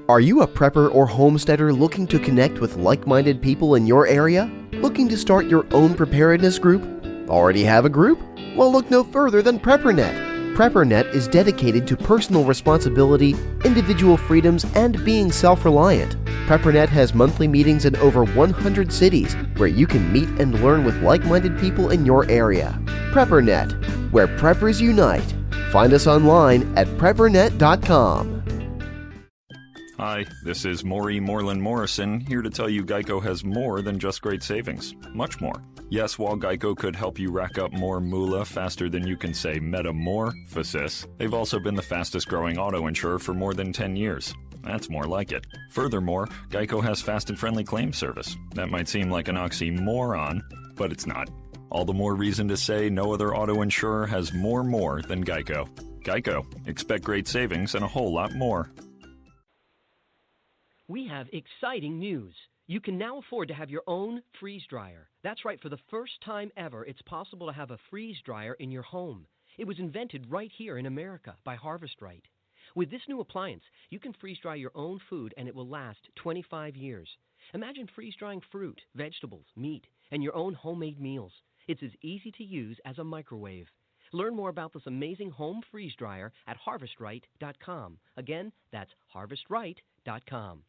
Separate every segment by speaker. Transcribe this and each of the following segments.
Speaker 1: Are you a prepper or homesteader looking to connect with like-minded people in your area? Looking to start your own preparedness group? Already have a group? Well, look no further than Preppernet. Preppernet is dedicated to personal responsibility, individual freedoms, and being self-reliant. Preppernet has monthly meetings in over 100 cities where you can meet and learn with like-minded people in your area. Preppernet, where preppers unite. Find us online at preppernet.com.
Speaker 2: Hi, this is Maury Moreland Morrison, here to tell you Geico has more than just great savings. Much more. Yes, while Geico could help you rack up more moolah faster than you can say metamorphosis, they've also been the fastest growing auto insurer for more than 10 years. That's more like it. Furthermore, Geico has fast and friendly claim service. That might seem like an oxymoron, but it's not. All the more reason to say no other auto insurer has more than Geico. Geico. Expect great savings and a whole lot more.
Speaker 3: We have exciting news. You can now afford to have your own freeze dryer. That's right, for the first time ever, it's possible to have a freeze dryer in your home. It was invented right here in America by Harvest Right. With this new appliance, you can freeze dry your own food and it will last 25 years. Imagine freeze drying fruit, vegetables, meat, and your own homemade meals. It's as easy to use as a microwave. Learn more about this amazing home freeze dryer at harvestright.com. Again, that's harvestright.com.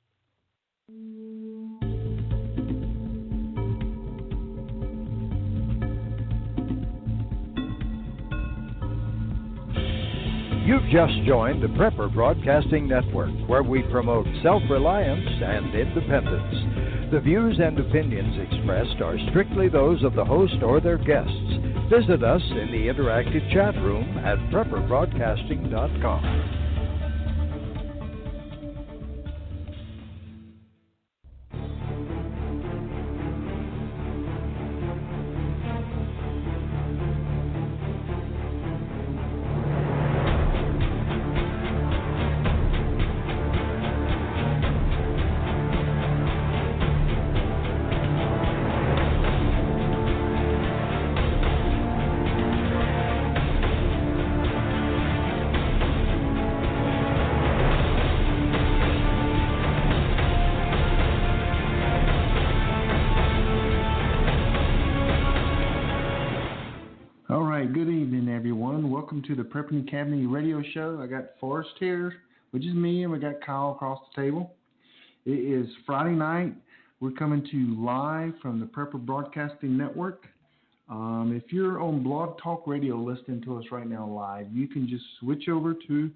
Speaker 4: You've just joined the Prepper Broadcasting Network, where we promote self-reliance and independence. The views and opinions expressed are strictly those of the host or their guests. Visit us in the interactive chat room at prepperbroadcasting.com.
Speaker 5: Good evening, everyone. Welcome to the Prepping Academy radio show. I got Forrest here, which is me, and we got Kyle across the table. It is Friday night. We're coming to you live from the Prepper Broadcasting Network. If you're on Blog Talk Radio listening to us right now live, you can just switch over to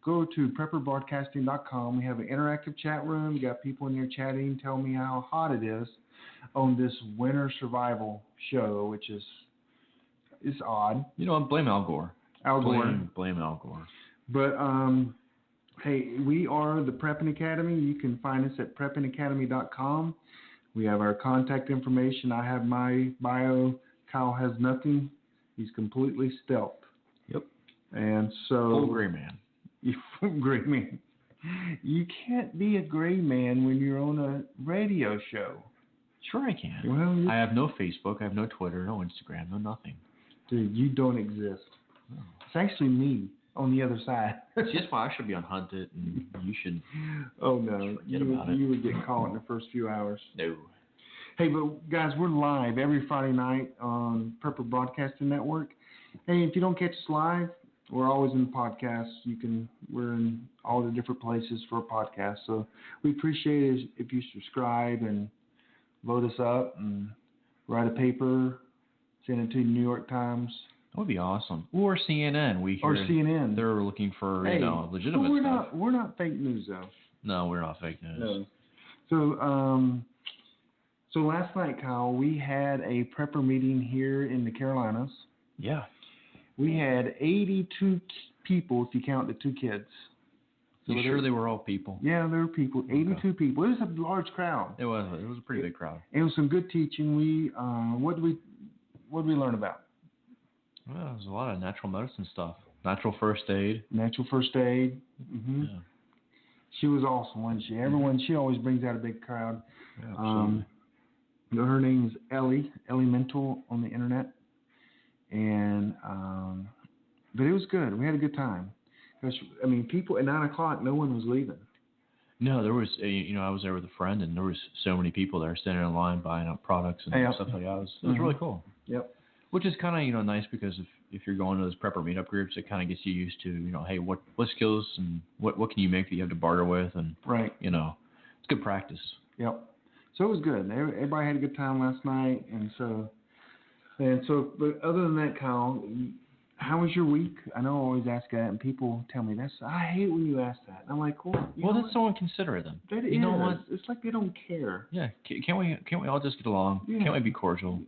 Speaker 5: go to prepperbroadcasting.com. We have an interactive chat room. We got people in here chatting, telling me how hot it is on this winter survival show, which is it's odd.
Speaker 6: You know, blame Al Gore. Blame Al Gore.
Speaker 5: But, hey, we are the Prepping Academy. You can find us at preppingacademy.com. We have our contact information. I have my bio. Kyle has nothing. He's completely stealth.
Speaker 6: Yep.
Speaker 5: And so...
Speaker 6: Full gray man.
Speaker 5: Full gray man. You can't be a gray man when you're on a radio show.
Speaker 6: Sure I can.
Speaker 5: Well,
Speaker 6: I have no Facebook. I have no Twitter, no Instagram, no nothing.
Speaker 5: Dude, you don't exist.
Speaker 6: Oh.
Speaker 5: It's actually me on the other side.
Speaker 6: See, that's why I should be on Hunted, and you should.
Speaker 5: Oh no, you would get caught in the first few hours.
Speaker 6: No.
Speaker 5: Hey, but guys, we're live every Friday night on Prepper Broadcasting Network. Hey, if you don't catch us live, we're always in the podcast. We're in all the different places for a podcast. So we appreciate it if you subscribe and vote us up and write a paper. Send it to the New York Times.
Speaker 6: That would be awesome. Or CNN.
Speaker 5: CNN.
Speaker 6: They're looking for legitimate stuff.
Speaker 5: We're not fake news though.
Speaker 6: No, we're not fake news.
Speaker 5: No. So last night, Kyle, we had a prepper meeting here in the Carolinas.
Speaker 6: Yeah.
Speaker 5: We had 82 people if you count the two kids.
Speaker 6: So you sure they were all people?
Speaker 5: Yeah, they were people. 82 people. It was a large crowd.
Speaker 6: It was. It was a pretty big crowd.
Speaker 5: It was some good teaching. What did we learn about?
Speaker 6: Well, there's a lot of natural medicine stuff. Natural first aid.
Speaker 5: Mm-hmm. Yeah. She was awesome, wasn't she? She always brings out a big crowd.
Speaker 6: Yeah, absolutely.
Speaker 5: Her name is Ellie Mental on the internet. And, but it was good. We had a good time. People at 9 o'clock, no one was leaving.
Speaker 6: No, there was I was there with a friend, and there was so many people there standing in line buying up products and stuff like that. It was really cool.
Speaker 5: Yep.
Speaker 6: Which is kind of nice because if you're going to those prepper meetup groups, it kind of gets you used to hey, what skills and what can you make that you have to barter with, and
Speaker 5: right.
Speaker 6: It's good practice.
Speaker 5: Yep. So it was good. Everybody had a good time last night, but other than that, Kyle, how was your week? I know I always ask that, and people tell me I hate when you ask that. And I'm like, well,
Speaker 6: that's so inconsiderate of them.
Speaker 5: You know what? It's like they don't care.
Speaker 6: Yeah. Can't we all just get along? Yeah. Can't we be cordial?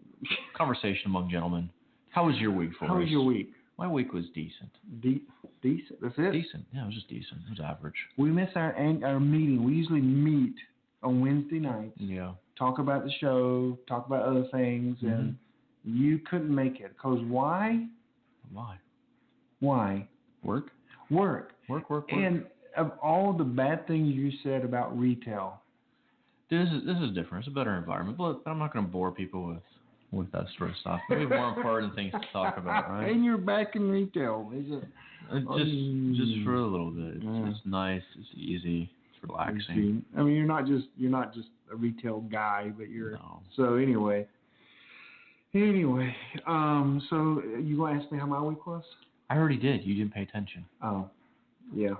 Speaker 6: Conversation among gentlemen. How was your week, Forrest?
Speaker 5: How was your week?
Speaker 6: My week was decent.
Speaker 5: Decent? That's it?
Speaker 6: Decent. Yeah, it was just decent. It was average.
Speaker 5: We missed our meeting. We usually meet on Wednesday nights.
Speaker 6: Yeah.
Speaker 5: Talk about the show, talk about other things, and you couldn't make it. Because why? Why? Work. And of all the bad things you said about retail,
Speaker 6: this is different. It's a better environment, but I'm not going to bore people with that sort of stuff. Maybe more important things to talk about, right?
Speaker 5: And you're back in retail, is it?
Speaker 6: Just for a little bit. It's nice. It's easy. It's relaxing.
Speaker 5: I mean, you're not just a retail guy, but you're.
Speaker 6: No.
Speaker 5: So anyway, so you gonna ask me how my week was?
Speaker 6: I already did. You didn't pay attention.
Speaker 5: Oh, yeah.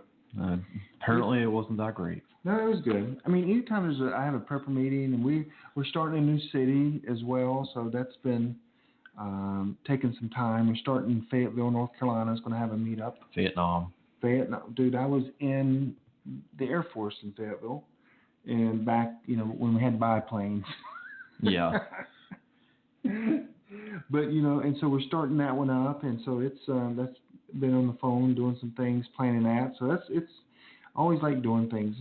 Speaker 6: Apparently, it wasn't that great.
Speaker 5: No, it was good. I mean, anytime I have a prepper meeting, and we're starting a new city as well, so that's been taking some time. We're starting in Fayetteville, North Carolina. It's going to have a meetup.
Speaker 6: Vietnam.
Speaker 5: Dude, I was in the Air Force in Fayetteville, and back, when we had biplanes. Yeah. But and so we're starting that one up, and so it's that's been on the phone doing some things, planning that. So it's always like doing things,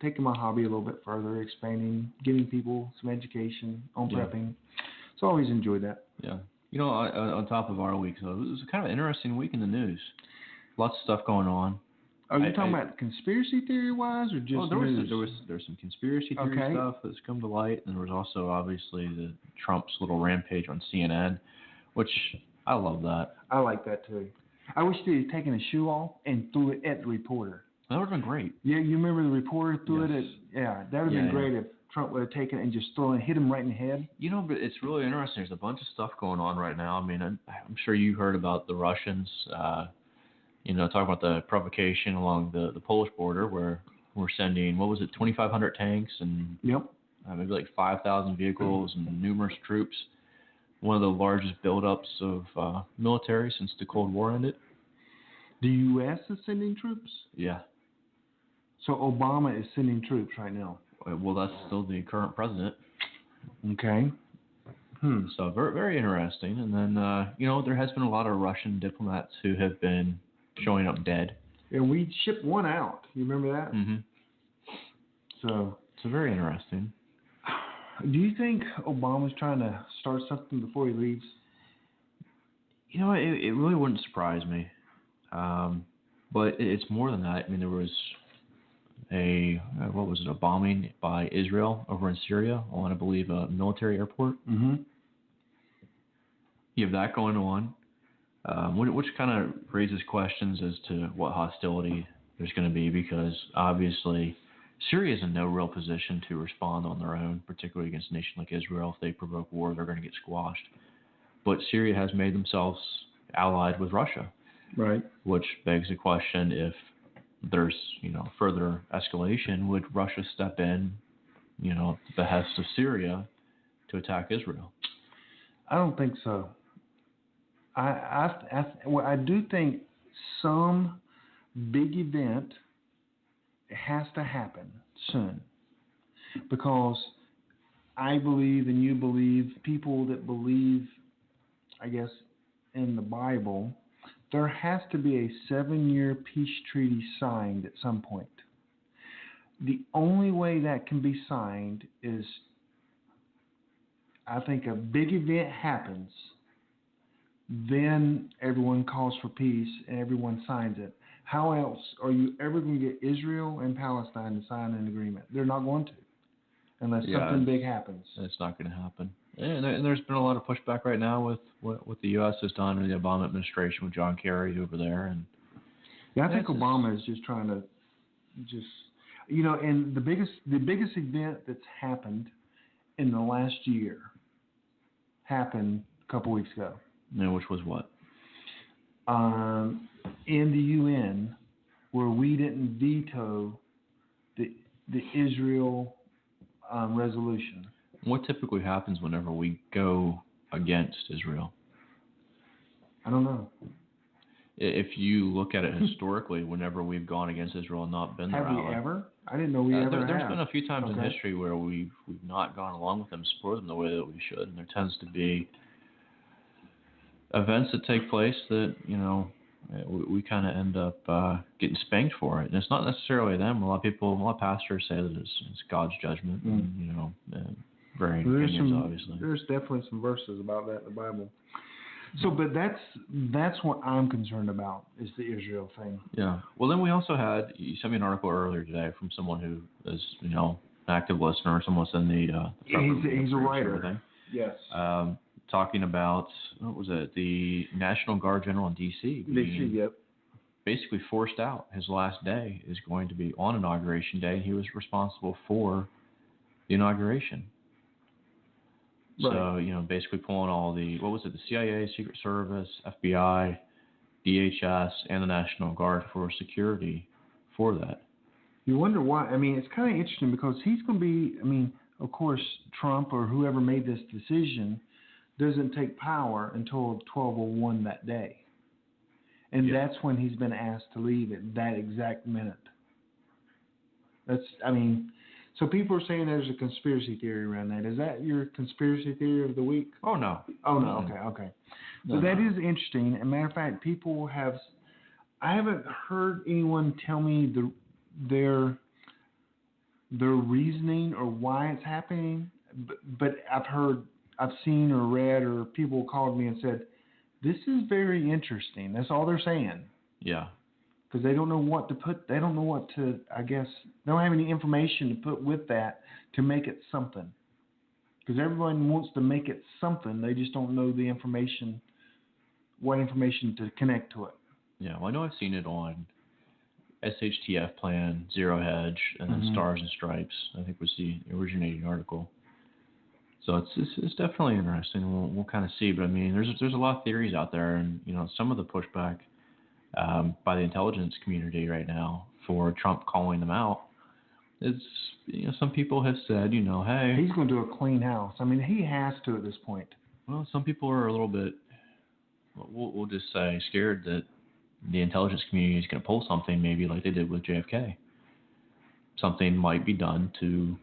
Speaker 5: taking my hobby a little bit further, expanding, giving people some education on prepping. So I always enjoyed that.
Speaker 6: Yeah. On top of our week, so it was kind of an interesting week in the news. Lots of stuff going on.
Speaker 5: Are you talking about conspiracy theory wise, or just news?
Speaker 6: There was some conspiracy theory stuff that's come to light, and there was also obviously the Trump's little rampage on CNN, which I love that.
Speaker 5: I like that too. I wish they had taken a shoe off and threw it at the reporter.
Speaker 6: That would have been great.
Speaker 5: Yeah, you remember the reporter threw it at? Yeah, that would have been great if Trump would have taken it and just hit him right in the head.
Speaker 6: But it's really interesting. There's a bunch of stuff going on right now. I mean, I'm sure you heard about the Russians. Talking about the provocation along the Polish border, where we're sending 2,500 tanks and maybe like 5,000 vehicles and numerous troops. One of the largest buildups of military since the Cold War ended.
Speaker 5: The U.S. is sending troops?
Speaker 6: Yeah.
Speaker 5: So Obama is sending troops right now?
Speaker 6: Well, that's still the current president.
Speaker 5: Okay.
Speaker 6: So very, very interesting. And then, there has been a lot of Russian diplomats who have been showing up dead.
Speaker 5: Yeah, we shipped one out. You remember that?
Speaker 6: Mm-hmm.
Speaker 5: So
Speaker 6: very interesting.
Speaker 5: Do you think Obama's trying to start something before he leaves?
Speaker 6: It really wouldn't surprise me. But it's more than that. I mean, there was a bombing by Israel over in Syria on, I believe, a military airport.
Speaker 5: Mm-hmm.
Speaker 6: You have that going on, which kind of raises questions as to what hostility there's going to be, because obviously Syria is in no real position to respond on their own, particularly against a nation like Israel. If they provoke war, they're going to get squashed. But Syria has made themselves allied with Russia.
Speaker 5: Right.
Speaker 6: Which begs the question, if there's, further escalation, would Russia step in, at the behest of Syria to attack Israel?
Speaker 5: I don't think so. I do think some big event has to happen soon, because I believe, and you believe, people that believe, I guess, in the Bible, there has to be a 7-year peace treaty signed at some point. The only way that can be signed is, I think, a big event happens, then everyone calls for peace and everyone signs it. How else are you ever going to get Israel and Palestine to sign an agreement? They're not going to, unless something big happens.
Speaker 6: It's not going to happen. And there's been a lot of pushback right now with what the U.S. has done in the Obama administration with John Kerry over there. And
Speaker 5: I think Obama is just trying to And the biggest event that's happened in the last year happened a couple weeks ago.
Speaker 6: Yeah, which was what?
Speaker 5: In the UN, where we didn't veto the Israel resolution.
Speaker 6: What typically happens whenever we go against Israel?
Speaker 5: I don't know.
Speaker 6: If you look at it historically, whenever we've gone against Israel and not been their ally.
Speaker 5: Have we ever? I didn't know we ever have.
Speaker 6: There's been a few times in history where we've not gone along with them, support them the way that we should, and there tends to be events that take place that we kind of end up getting spanked for it, and it's not necessarily them. A lot of pastors say that it's God's judgment, and varying opinions, obviously.
Speaker 5: There's definitely some verses about that in the Bible. So, but that's what I'm concerned about is the Israel thing.
Speaker 6: Yeah. Well, then we also had, you sent me an article earlier today from someone who is, an active listener, someone in the
Speaker 5: he's a writer. Yes.
Speaker 6: Talking about, what was it, the National Guard General in D.C.
Speaker 5: D.C., yep.
Speaker 6: Basically forced out. His last day is going to be on Inauguration Day. He was responsible for the inauguration.
Speaker 5: Right.
Speaker 6: So, basically pulling all the CIA, Secret Service, FBI, DHS, and the National Guard for security for that.
Speaker 5: You wonder why. I mean, it's kind of interesting because he's going to be, of course, Trump or whoever made this decision doesn't take power until 12:01 that day. And that's when he's been asked to leave at that exact minute. So people are saying there's a conspiracy theory around that. Is that your conspiracy theory of the week?
Speaker 6: Oh, no.
Speaker 5: Oh, no. Okay. So that is interesting. As a matter of fact, I haven't heard anyone tell me their reasoning or why it's happening, but I've seen or read or people called me and said, this is very interesting. That's all they're saying.
Speaker 6: Yeah.
Speaker 5: Because they don't know what to put. They don't know what to, I guess, they don't have any information to put with that to make it something. Because everyone wants to make it something. They just don't know the information, what information to connect to it.
Speaker 6: Yeah, well, I know I've seen it on SHTF Plan, Zero Hedge, and then Stars and Stripes, I think was the originating article. So it's definitely interesting. We'll kind of see. But, there's a lot of theories out there. And, some of the pushback by the intelligence community right now for Trump calling them out is, some people have said, hey.
Speaker 5: He's going to do a clean house. He has to at this point.
Speaker 6: Well, some people are a little bit, we'll just say, scared that the intelligence community is going to pull something maybe like they did with JFK. Something might be done to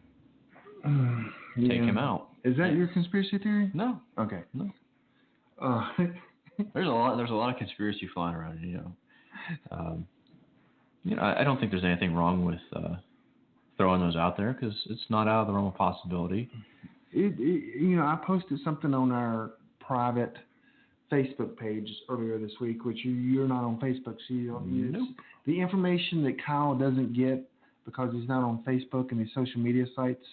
Speaker 6: take him out.
Speaker 5: Is that your conspiracy theory?
Speaker 6: No.
Speaker 5: Okay.
Speaker 6: No. There's a lot of conspiracy flying around, I don't think there's anything wrong with throwing those out there because it's not out of the realm of possibility.
Speaker 5: I posted something on our private Facebook page earlier this week, which you're not on Facebook, so you don't use.
Speaker 6: Nope.
Speaker 5: The information that Kyle doesn't get because he's not on Facebook and these social media sites,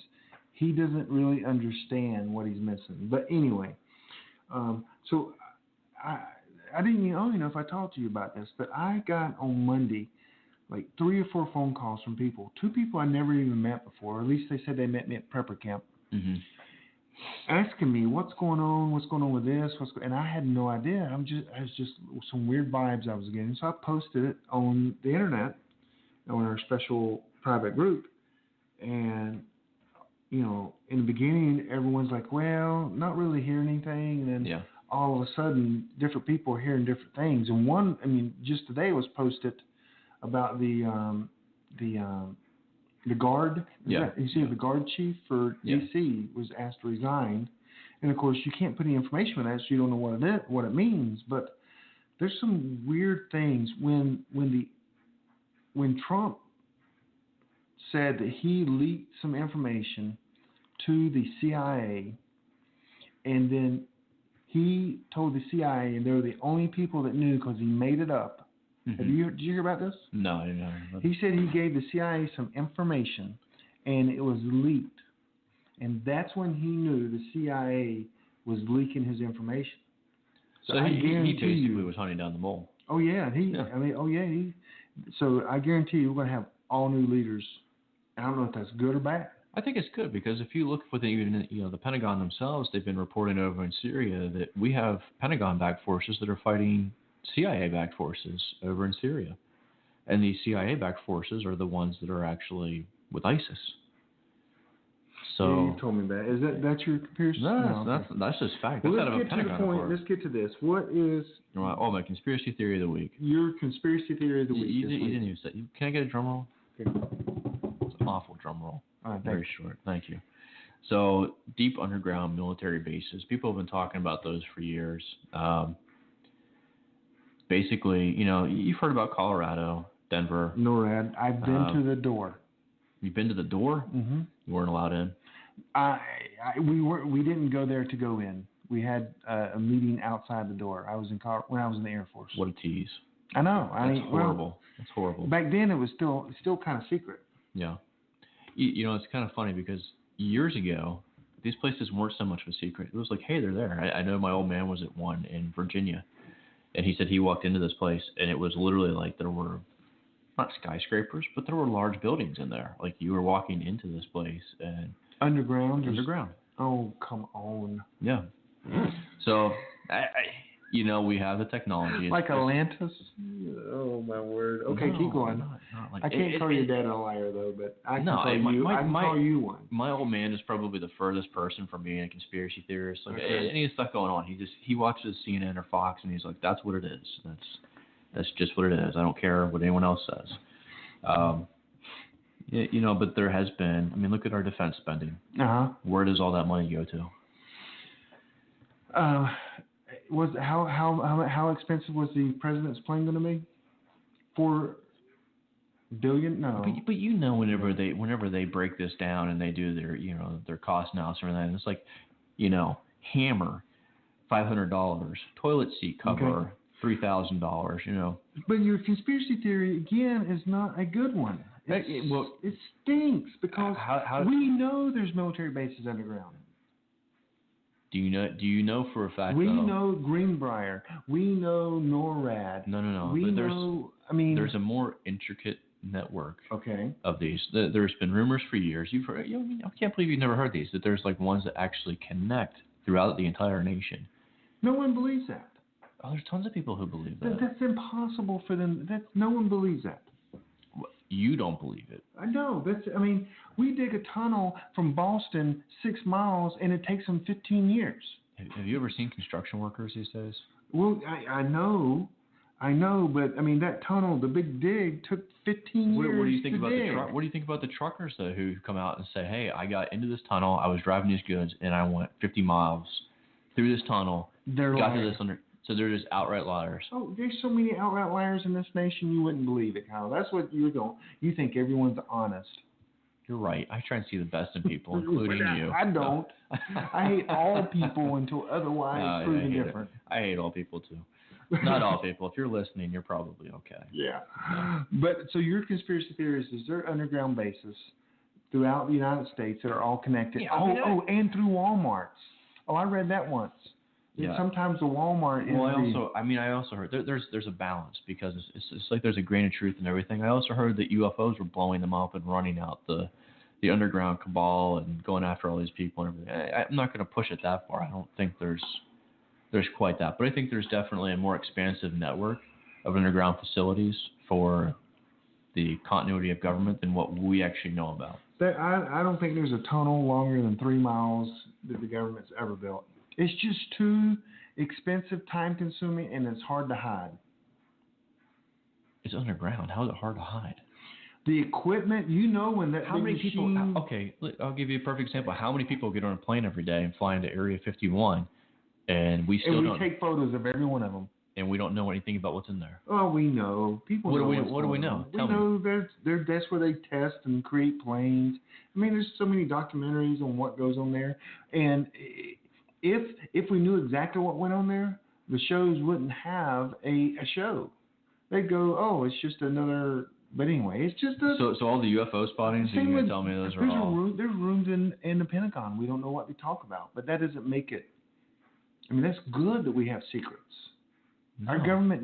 Speaker 5: he doesn't really understand what he's missing. But anyway, so I didn't know if I talked to you about this, but I got on Monday like 3 or 4 phone calls from people. 2 people I never even met before, or at least they said they met me at prepper camp, asking me what's going on with this, and I had no idea. I was just some weird vibes I was getting. So I posted it on the internet on our special private group, and in the beginning, everyone's like, well, not really hearing anything. And then all of a sudden, different people are hearing different things. And one, just today was posted about the guard. The guard chief for D.C. was asked to resign. And, of course, you can't put any information on that, so you don't know what it means. But there's some weird things. When Trump said that he leaked some information to the CIA, and then he told the CIA, and they were the only people that knew because he made it up. Did you hear about this?
Speaker 6: No, I didn't know.
Speaker 5: He said he gave the CIA some information, and it was leaked. And that's when he knew the CIA was leaking his information.
Speaker 6: So he basically was hunting down the mole.
Speaker 5: Oh, yeah. So I guarantee you we're going to have all new leaders I don't know if that's good or bad.
Speaker 6: I think it's good because if you look within even the Pentagon themselves, they've been reporting over in Syria that we have Pentagon-backed forces that are fighting CIA-backed forces over in Syria, and these CIA-backed forces are the ones that are actually with ISIS. So
Speaker 5: yeah, you told me that. That's your conspiracy?
Speaker 6: No, that's just fact.
Speaker 5: Well,
Speaker 6: that's out of a Pentagon report.
Speaker 5: Let's get to this. What is
Speaker 6: my conspiracy theory of the week?
Speaker 5: Your conspiracy theory of the week.
Speaker 6: You didn't even say. Can I get a drum roll?
Speaker 5: Okay.
Speaker 6: It's an awful drum roll.
Speaker 5: All right,
Speaker 6: very short. Thank you. So deep underground military bases. People have been talking about those for years. Basically, you've heard about Colorado, Denver.
Speaker 5: NORAD. I've been to the door.
Speaker 6: You've been to the door?
Speaker 5: Mm-hmm.
Speaker 6: You weren't allowed in.
Speaker 5: We didn't go there to go in. We had a meeting outside the door. I was when I was in the Air Force.
Speaker 6: What a tease!
Speaker 5: I know.
Speaker 6: That's horrible. That's horrible.
Speaker 5: Back then, it was still kind of secret.
Speaker 6: Yeah. It's kind of funny because years ago, these places weren't so much of a secret. It was like, hey, they're there. I know my old man was at one in Virginia, and he said he walked into this place, and it was literally like there were not skyscrapers, but there were large buildings in there. Like you were walking into this place and
Speaker 5: underground.
Speaker 6: Oh,
Speaker 5: come on.
Speaker 6: Yeah. So, we have the technology.
Speaker 5: Like Atlantis? Oh, my word. Okay, keep going.
Speaker 6: Not like,
Speaker 5: I can't call your dad a liar, though, but I can call you one.
Speaker 6: My old man is probably the furthest person from being a conspiracy theorist. Like, any stuff going on, he watches CNN or Fox, and he's like, that's what it is. That's just what it is. I don't care what anyone else says. But there has been, look at our defense spending.
Speaker 5: Uh-huh.
Speaker 6: Where does all that money go to?
Speaker 5: How expensive was the president's plane going to be? $4 billion? No.
Speaker 6: But whenever they break this down and they do their cost analysis and everything, it's like, hammer, $500, toilet seat cover, $3,000.
Speaker 5: But your conspiracy theory again is not a good one. It stinks because we know there's military bases underground.
Speaker 6: Do you know for a fact?
Speaker 5: We know Greenbrier. We know NORAD.
Speaker 6: No. There's a more intricate network.
Speaker 5: Okay.
Speaker 6: Of these. There's been rumors for years. You've heard. I can't believe you've never heard these. That there's like ones that actually connect throughout the entire nation.
Speaker 5: No one believes that.
Speaker 6: Oh, there's tons of people who believe that.
Speaker 5: That's impossible for them. No one believes that.
Speaker 6: You don't believe it.
Speaker 5: I know. We dig a tunnel from Boston 6 miles, and it takes them 15 years.
Speaker 6: Have you ever seen construction workers these days?
Speaker 5: Well, I know, but that tunnel, the big dig, took 15 years.
Speaker 6: What do you think
Speaker 5: to
Speaker 6: about
Speaker 5: dig.
Speaker 6: What do you think about the truckers though, who come out and say, "Hey, I got into this tunnel. I was driving these goods, and I went 50 miles through this tunnel.
Speaker 5: They're
Speaker 6: got
Speaker 5: liars.
Speaker 6: to this under." So they're just outright liars.
Speaker 5: Oh, there's so many outright liars in this nation, you wouldn't believe it, Kyle. That's what you're doing. You think everyone's honest.
Speaker 6: You're right. I try and see the best in people, including you.
Speaker 5: I don't. I hate all people until otherwise proven different.
Speaker 6: I hate all people too. Not all people. If you're listening, you're probably okay.
Speaker 5: Yeah. But so your conspiracy theory is there underground bases throughout the United States that are all connected?
Speaker 6: Yeah,
Speaker 5: and through Walmarts. Oh, I read that once.
Speaker 6: Yeah.
Speaker 5: Sometimes the Walmart is.
Speaker 6: Well, I also heard there's a balance because it's like there's a grain of truth in everything. I also heard that UFOs were blowing them up and running out the underground cabal and going after all these people and everything. I'm not going to push it that far. I don't think there's quite that, but I think there's definitely a more expansive network of underground facilities for the continuity of government than what we actually know about.
Speaker 5: I don't think there's a tunnel longer than 3 miles that the government's ever built. It's just too expensive, time-consuming, and it's hard to hide.
Speaker 6: It's underground. How is it hard to hide?
Speaker 5: The equipment, when that.
Speaker 6: How many people? Okay, I'll give you a perfect example. How many people get on a plane every day and fly into Area 51, and we
Speaker 5: take photos of every one of them,
Speaker 6: and we don't know anything about what's in there?
Speaker 5: Oh, we know. People.
Speaker 6: What do we know?
Speaker 5: We know that's where they test and create planes. There's so many documentaries on what goes on there, and if we knew exactly what went on there, the shows wouldn't have a show. They'd go, oh, it's just another. But anyway, it's just a.
Speaker 6: So all the UFO spottings, you're going to tell me those are all.
Speaker 5: There's rooms in the Pentagon. We don't know what they talk about, but that doesn't make it. That's good that we have secrets.
Speaker 6: No.
Speaker 5: Our government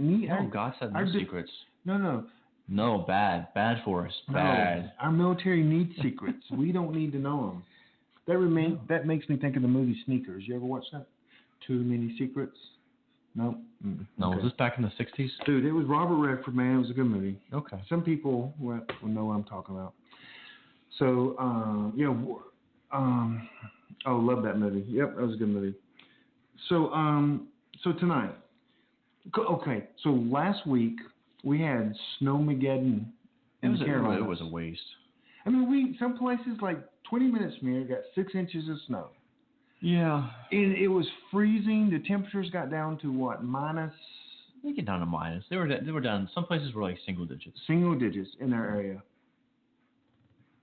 Speaker 6: God said no secrets.
Speaker 5: No.
Speaker 6: No, bad for us. Bad.
Speaker 5: No, our military needs secrets. We don't need to know them. That makes me think of the movie Sneakers. You ever watch that? Too Many Secrets? No.
Speaker 6: No,
Speaker 5: Okay.
Speaker 6: was this back in the 60s?
Speaker 5: Dude, it was Robert Redford, man. It was a good movie.
Speaker 6: Okay.
Speaker 5: Some people will know what I'm talking about. So, love that movie. Yep, that was a good movie. So, so tonight, okay. So last week we had Snowmageddon in the Carolinas.
Speaker 6: It was a waste.
Speaker 5: I mean, some places like 20 minutes from here got 6 inches of snow.
Speaker 6: Yeah.
Speaker 5: And it was freezing. The temperatures got down to what? Minus?
Speaker 6: They get down to minus. They were down. Some places were like single digits.
Speaker 5: Single digits in their area.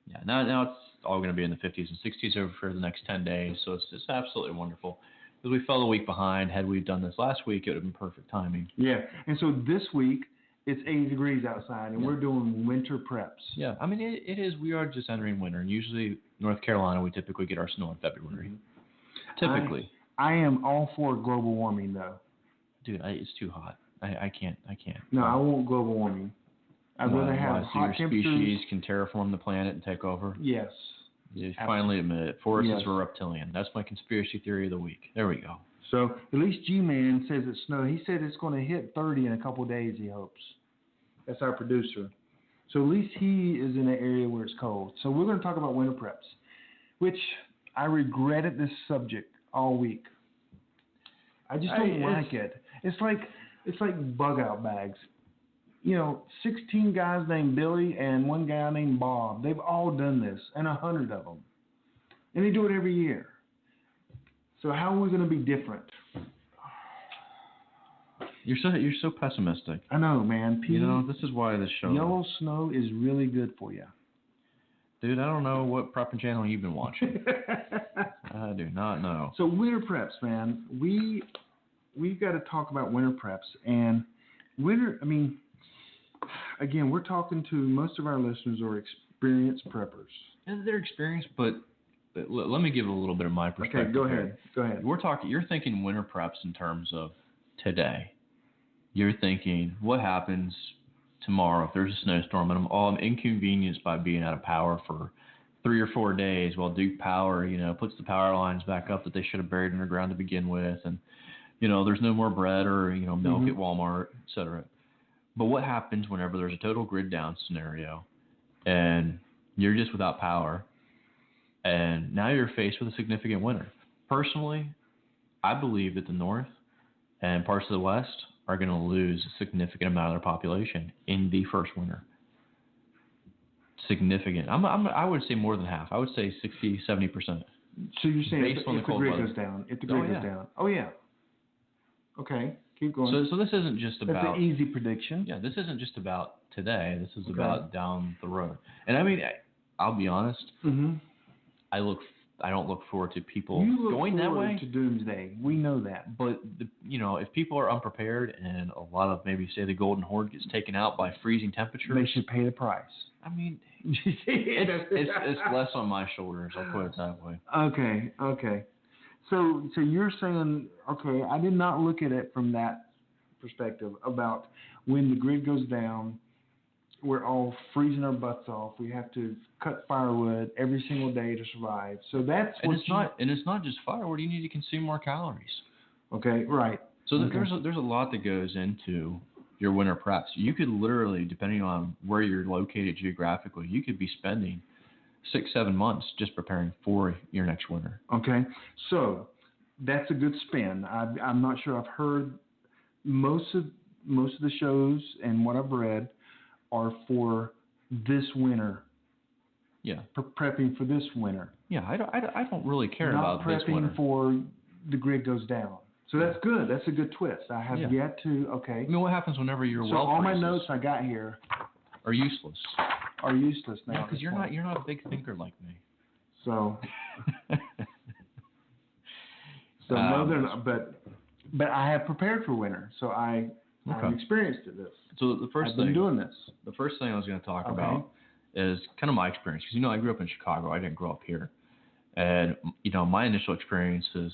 Speaker 6: Yeah. Now it's all going to be in the 50s and 60s over for the next 10 days. So it's just absolutely wonderful. Because we fell a week behind. Had we done this last week, it would have been perfect timing.
Speaker 5: Yeah. And so this week it's 80 degrees outside, and we're doing winter preps.
Speaker 6: Yeah. I mean, it is. We are just entering winter, and usually North Carolina, we typically get our snow in February. Typically.
Speaker 5: I am all for global warming, though.
Speaker 6: Dude, it's too hot. I can't.
Speaker 5: No, I want global warming. I'd rather have hot temperatures.
Speaker 6: Species can terraform the planet and take over.
Speaker 5: Yes.
Speaker 6: You finally admit it. Forests were reptilian. That's my conspiracy theory of the week. There we go.
Speaker 5: So at least G-Man says it's snow. He said it's going to hit 30 in a couple of days, he hopes. That's our producer. So at least he is in an area where it's cold. So we're going to talk about winter preps, which I regretted this subject all week. I just don't like it. It's like bug out bags. 16 guys named Billy and one guy named Bob. They've all done this, and 100 of them. And they do it every year. So how are we going to be different?
Speaker 6: You're so pessimistic.
Speaker 5: I know, man.
Speaker 6: This is why this show.
Speaker 5: Yellow snow is really good for you.
Speaker 6: Dude, I don't know what prepping channel you've been watching. I do not know.
Speaker 5: So winter preps, man. We've got to talk about winter preps. And winter, I mean, again, we're talking to most of our listeners are experienced preppers.
Speaker 6: And they're experienced, but let me give a little bit of my perspective.
Speaker 5: Okay, go ahead.
Speaker 6: You're thinking winter preps in terms of today. You're thinking, what happens tomorrow if there's a snowstorm and I'm inconvenienced by being out of power for 3 or 4 days while Duke Power, puts the power lines back up that they should have buried underground to begin with, and there's no more bread or milk at Walmart, et cetera. But what happens whenever there's a total grid down scenario and you're just without power and now you're faced with a significant winter? Personally, I believe that the North and parts of the West are going to lose a significant amount of their population in the first winter. Significant. I would say more than half. I would say 60, 70%.
Speaker 5: So you're saying
Speaker 6: if the grid
Speaker 5: goes down. If the grid goes down. Oh, yeah. Okay. Keep going.
Speaker 6: So this isn't just about...
Speaker 5: That's an easy prediction.
Speaker 6: Yeah, this isn't just about today. This is about down the road. And I mean, I'll be honest.
Speaker 5: Mm-hmm.
Speaker 6: I don't look forward to people going that way.
Speaker 5: To doomsday. We know that.
Speaker 6: But if people are unprepared and a lot of maybe say the Golden Horde gets taken out by freezing temperatures,
Speaker 5: they should pay the price.
Speaker 6: I mean, it's less on my shoulders. I'll put it that way.
Speaker 5: Okay. So you're saying, okay, I did not look at it from that perspective about when the grid goes down, we're all freezing our butts off. We have to cut firewood every single day to survive. So that's what
Speaker 6: it's not just firewood. You need to consume more calories.
Speaker 5: Okay, right.
Speaker 6: So there's a lot that goes into your winter preps. You could literally, depending on where you're located geographically, you could be spending 6-7 months just preparing for your next winter.
Speaker 5: Okay, so that's a good spin. I'm not sure I've heard most of the shows and what I've read are for this winter.
Speaker 6: Yeah.
Speaker 5: Prepping for this winter.
Speaker 6: Yeah, I don't really care about this winter.
Speaker 5: Not prepping for the grid goes down. So that's good. That's a good twist. I have yet to, okay.
Speaker 6: I mean, what happens whenever your well
Speaker 5: all
Speaker 6: freezes
Speaker 5: my notes I got here
Speaker 6: are useless.
Speaker 5: Are useless now.
Speaker 6: Yeah, because you're not a big thinker like me.
Speaker 5: So no, they're not. But I have prepared for winter, so I've experienced this.
Speaker 6: So I've
Speaker 5: been doing this.
Speaker 6: The first thing I was going to talk about is kind of my experience, because I grew up in Chicago. I didn't grow up here, and my initial experiences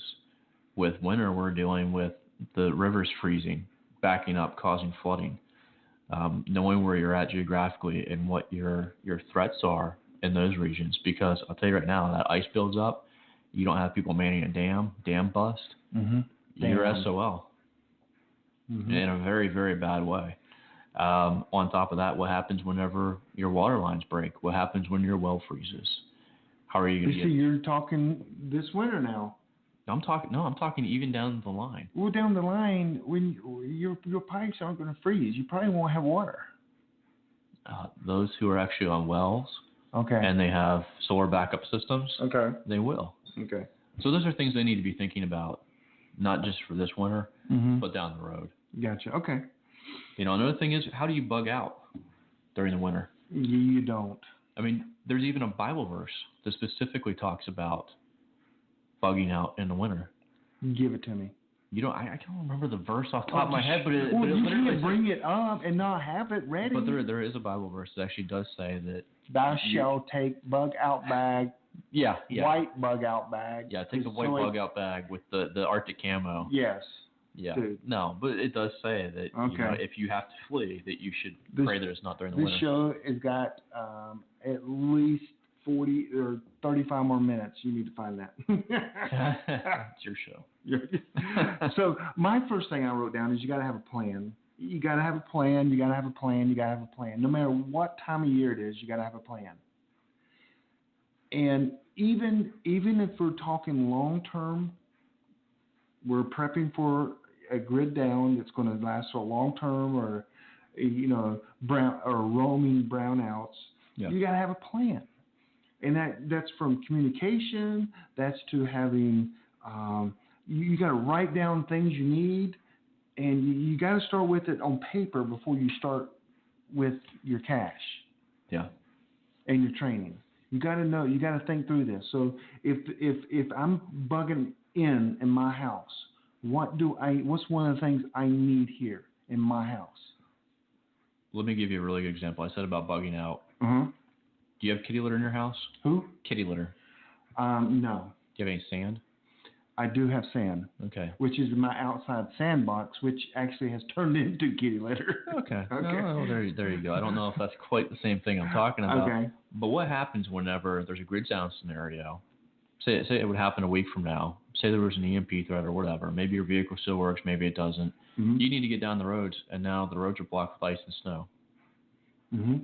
Speaker 6: with winter were dealing with the rivers freezing, backing up, causing flooding. knowing where you're at geographically and what your threats are in those regions. Because I'll tell you right now, that ice builds up. You don't have people manning a dam bust. You're SOL in a very, very bad way. On top of that, what happens whenever your water lines break? What happens when your well freezes? How are you going to get?
Speaker 5: You're talking this winter now.
Speaker 6: I'm talking even down the line.
Speaker 5: Well, down the line, when your pipes aren't going to freeze, you probably won't have water.
Speaker 6: Those who are actually on wells,
Speaker 5: okay,
Speaker 6: and they have solar backup systems,
Speaker 5: okay,
Speaker 6: they will.
Speaker 5: Okay.
Speaker 6: So those are things they need to be thinking about, not just for this winter, but down the road.
Speaker 5: Gotcha. Okay.
Speaker 6: Another thing is, how do you bug out during the winter?
Speaker 5: You don't.
Speaker 6: I mean, there's even a Bible verse that specifically talks about bugging out in the winter.
Speaker 5: Give it to me.
Speaker 6: I can't remember the verse off the top of my head, but
Speaker 5: you can't bring it up and not have it ready.
Speaker 6: But there is a Bible verse that actually does say that
Speaker 5: thou shalt take bug out bag.
Speaker 6: Yeah.
Speaker 5: White bug out bag.
Speaker 6: Yeah, take the white bug out bag with the Arctic camo.
Speaker 5: Yes.
Speaker 6: Yeah.
Speaker 5: Dude.
Speaker 6: No, but it does say that if you have to flee, that you should pray that it's not during the winter.
Speaker 5: This show has got at least 40 or 35 more minutes. You need to find that.
Speaker 6: It's your show.
Speaker 5: So my first thing I wrote down is you got to have a plan. You got to have a plan. You got to have a plan. You got to have a plan. No matter what time of year it is, you got to have a plan. And even if we're talking long term, we're prepping for a grid down that's going to last for a long term, or roaming brownouts.
Speaker 6: Yeah.
Speaker 5: You got to have a plan, and that's from communication. That's to having you got to write down things you need, and you got to start with it on paper before you start with your cash.
Speaker 6: Yeah.
Speaker 5: And your training. You got to know. You got to think through this. So if I'm bugging in my house, what's one of the things I need here in my house?
Speaker 6: Let me give you a really good example. I said about bugging out.
Speaker 5: Uh-huh.
Speaker 6: Do you have kitty litter in your house?
Speaker 5: Who?
Speaker 6: Kitty litter.
Speaker 5: No.
Speaker 6: Do you have any sand?
Speaker 5: I do have sand.
Speaker 6: Okay.
Speaker 5: Which is my outside sandbox, which actually has turned into kitty litter.
Speaker 6: Okay. Oh, there you go. I don't know if that's quite the same thing I'm talking about.
Speaker 5: Okay.
Speaker 6: But what happens whenever there's a grid down scenario? Say it would happen a week from now. Say there was an EMP threat or whatever. Maybe your vehicle still works, maybe it doesn't.
Speaker 5: Mm-hmm.
Speaker 6: You need to get down the roads, and now the roads are blocked with ice and snow.
Speaker 5: Mm-hmm.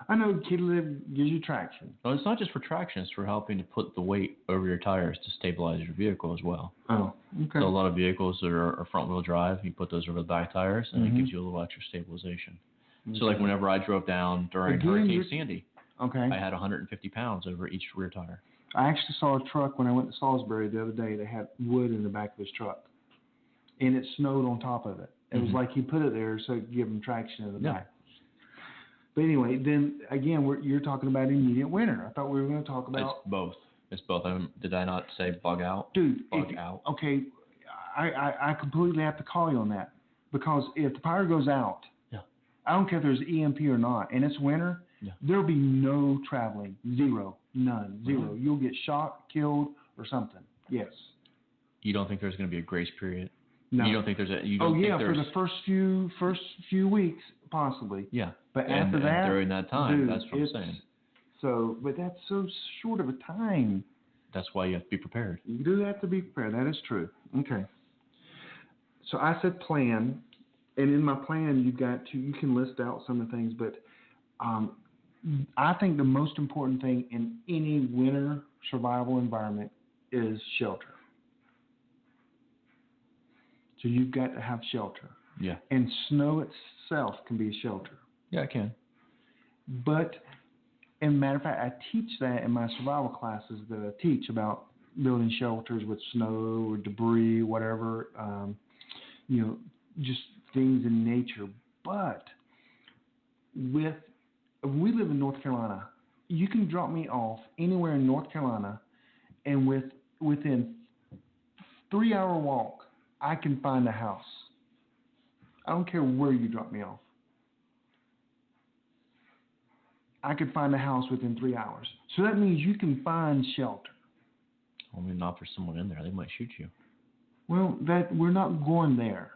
Speaker 5: I know kitty litter gives you traction.
Speaker 6: No, it's not just for traction. It's for helping to put the weight over your tires to stabilize your vehicle as well.
Speaker 5: Oh, okay.
Speaker 6: So a lot of vehicles that are front-wheel drive, you put those over the back tires, and it gives you a little extra stabilization. Okay. So like whenever I drove down during Hurricane Sandy,
Speaker 5: okay,
Speaker 6: I had 150 pounds over each rear tire.
Speaker 5: I actually saw a truck when I went to Salisbury the other day that had wood in the back of his truck, and it snowed on top of it. It was like he put it there so it could give him traction in the back. But anyway, then again, you're talking about immediate winter. I thought we were going to talk about...
Speaker 6: It's both. Did I not say bug out?
Speaker 5: Dude.
Speaker 6: Bug out.
Speaker 5: Okay, I completely have to call you on that. Because if the power goes out, I don't care if there's EMP or not, and it's winter, there'll be no traveling. Zero. None. Zero.
Speaker 6: Mm-hmm.
Speaker 5: You'll get shot, killed, or something. Yes.
Speaker 6: You don't think there's going to be a grace period?
Speaker 5: No.
Speaker 6: You don't think there's a...
Speaker 5: for the first few weeks, possibly.
Speaker 6: Yeah.
Speaker 5: But after that...
Speaker 6: during that time,
Speaker 5: dude,
Speaker 6: that's what I'm saying.
Speaker 5: So, but that's so short of a time.
Speaker 6: That's why you have to be prepared.
Speaker 5: You do have to be prepared. That is true. Okay. So I said plan, and in my plan you can list out some of the things, but I think the most important thing in any winter survival environment is shelter. So you've got to have shelter.
Speaker 6: Yeah.
Speaker 5: And snow itself can be shelter.
Speaker 6: Yeah, it can.
Speaker 5: But, as a matter of fact, I teach that in my survival classes that I teach about building shelters with snow or debris, whatever, just things in nature. But we live in North Carolina. You can drop me off anywhere in North Carolina, and within 3-hour walk, I can find a house. I don't care where you drop me off. I could find a house within 3 hours. So that means you can find shelter.
Speaker 6: I mean, not for someone in there. They might shoot you.
Speaker 5: Well, we're not going there.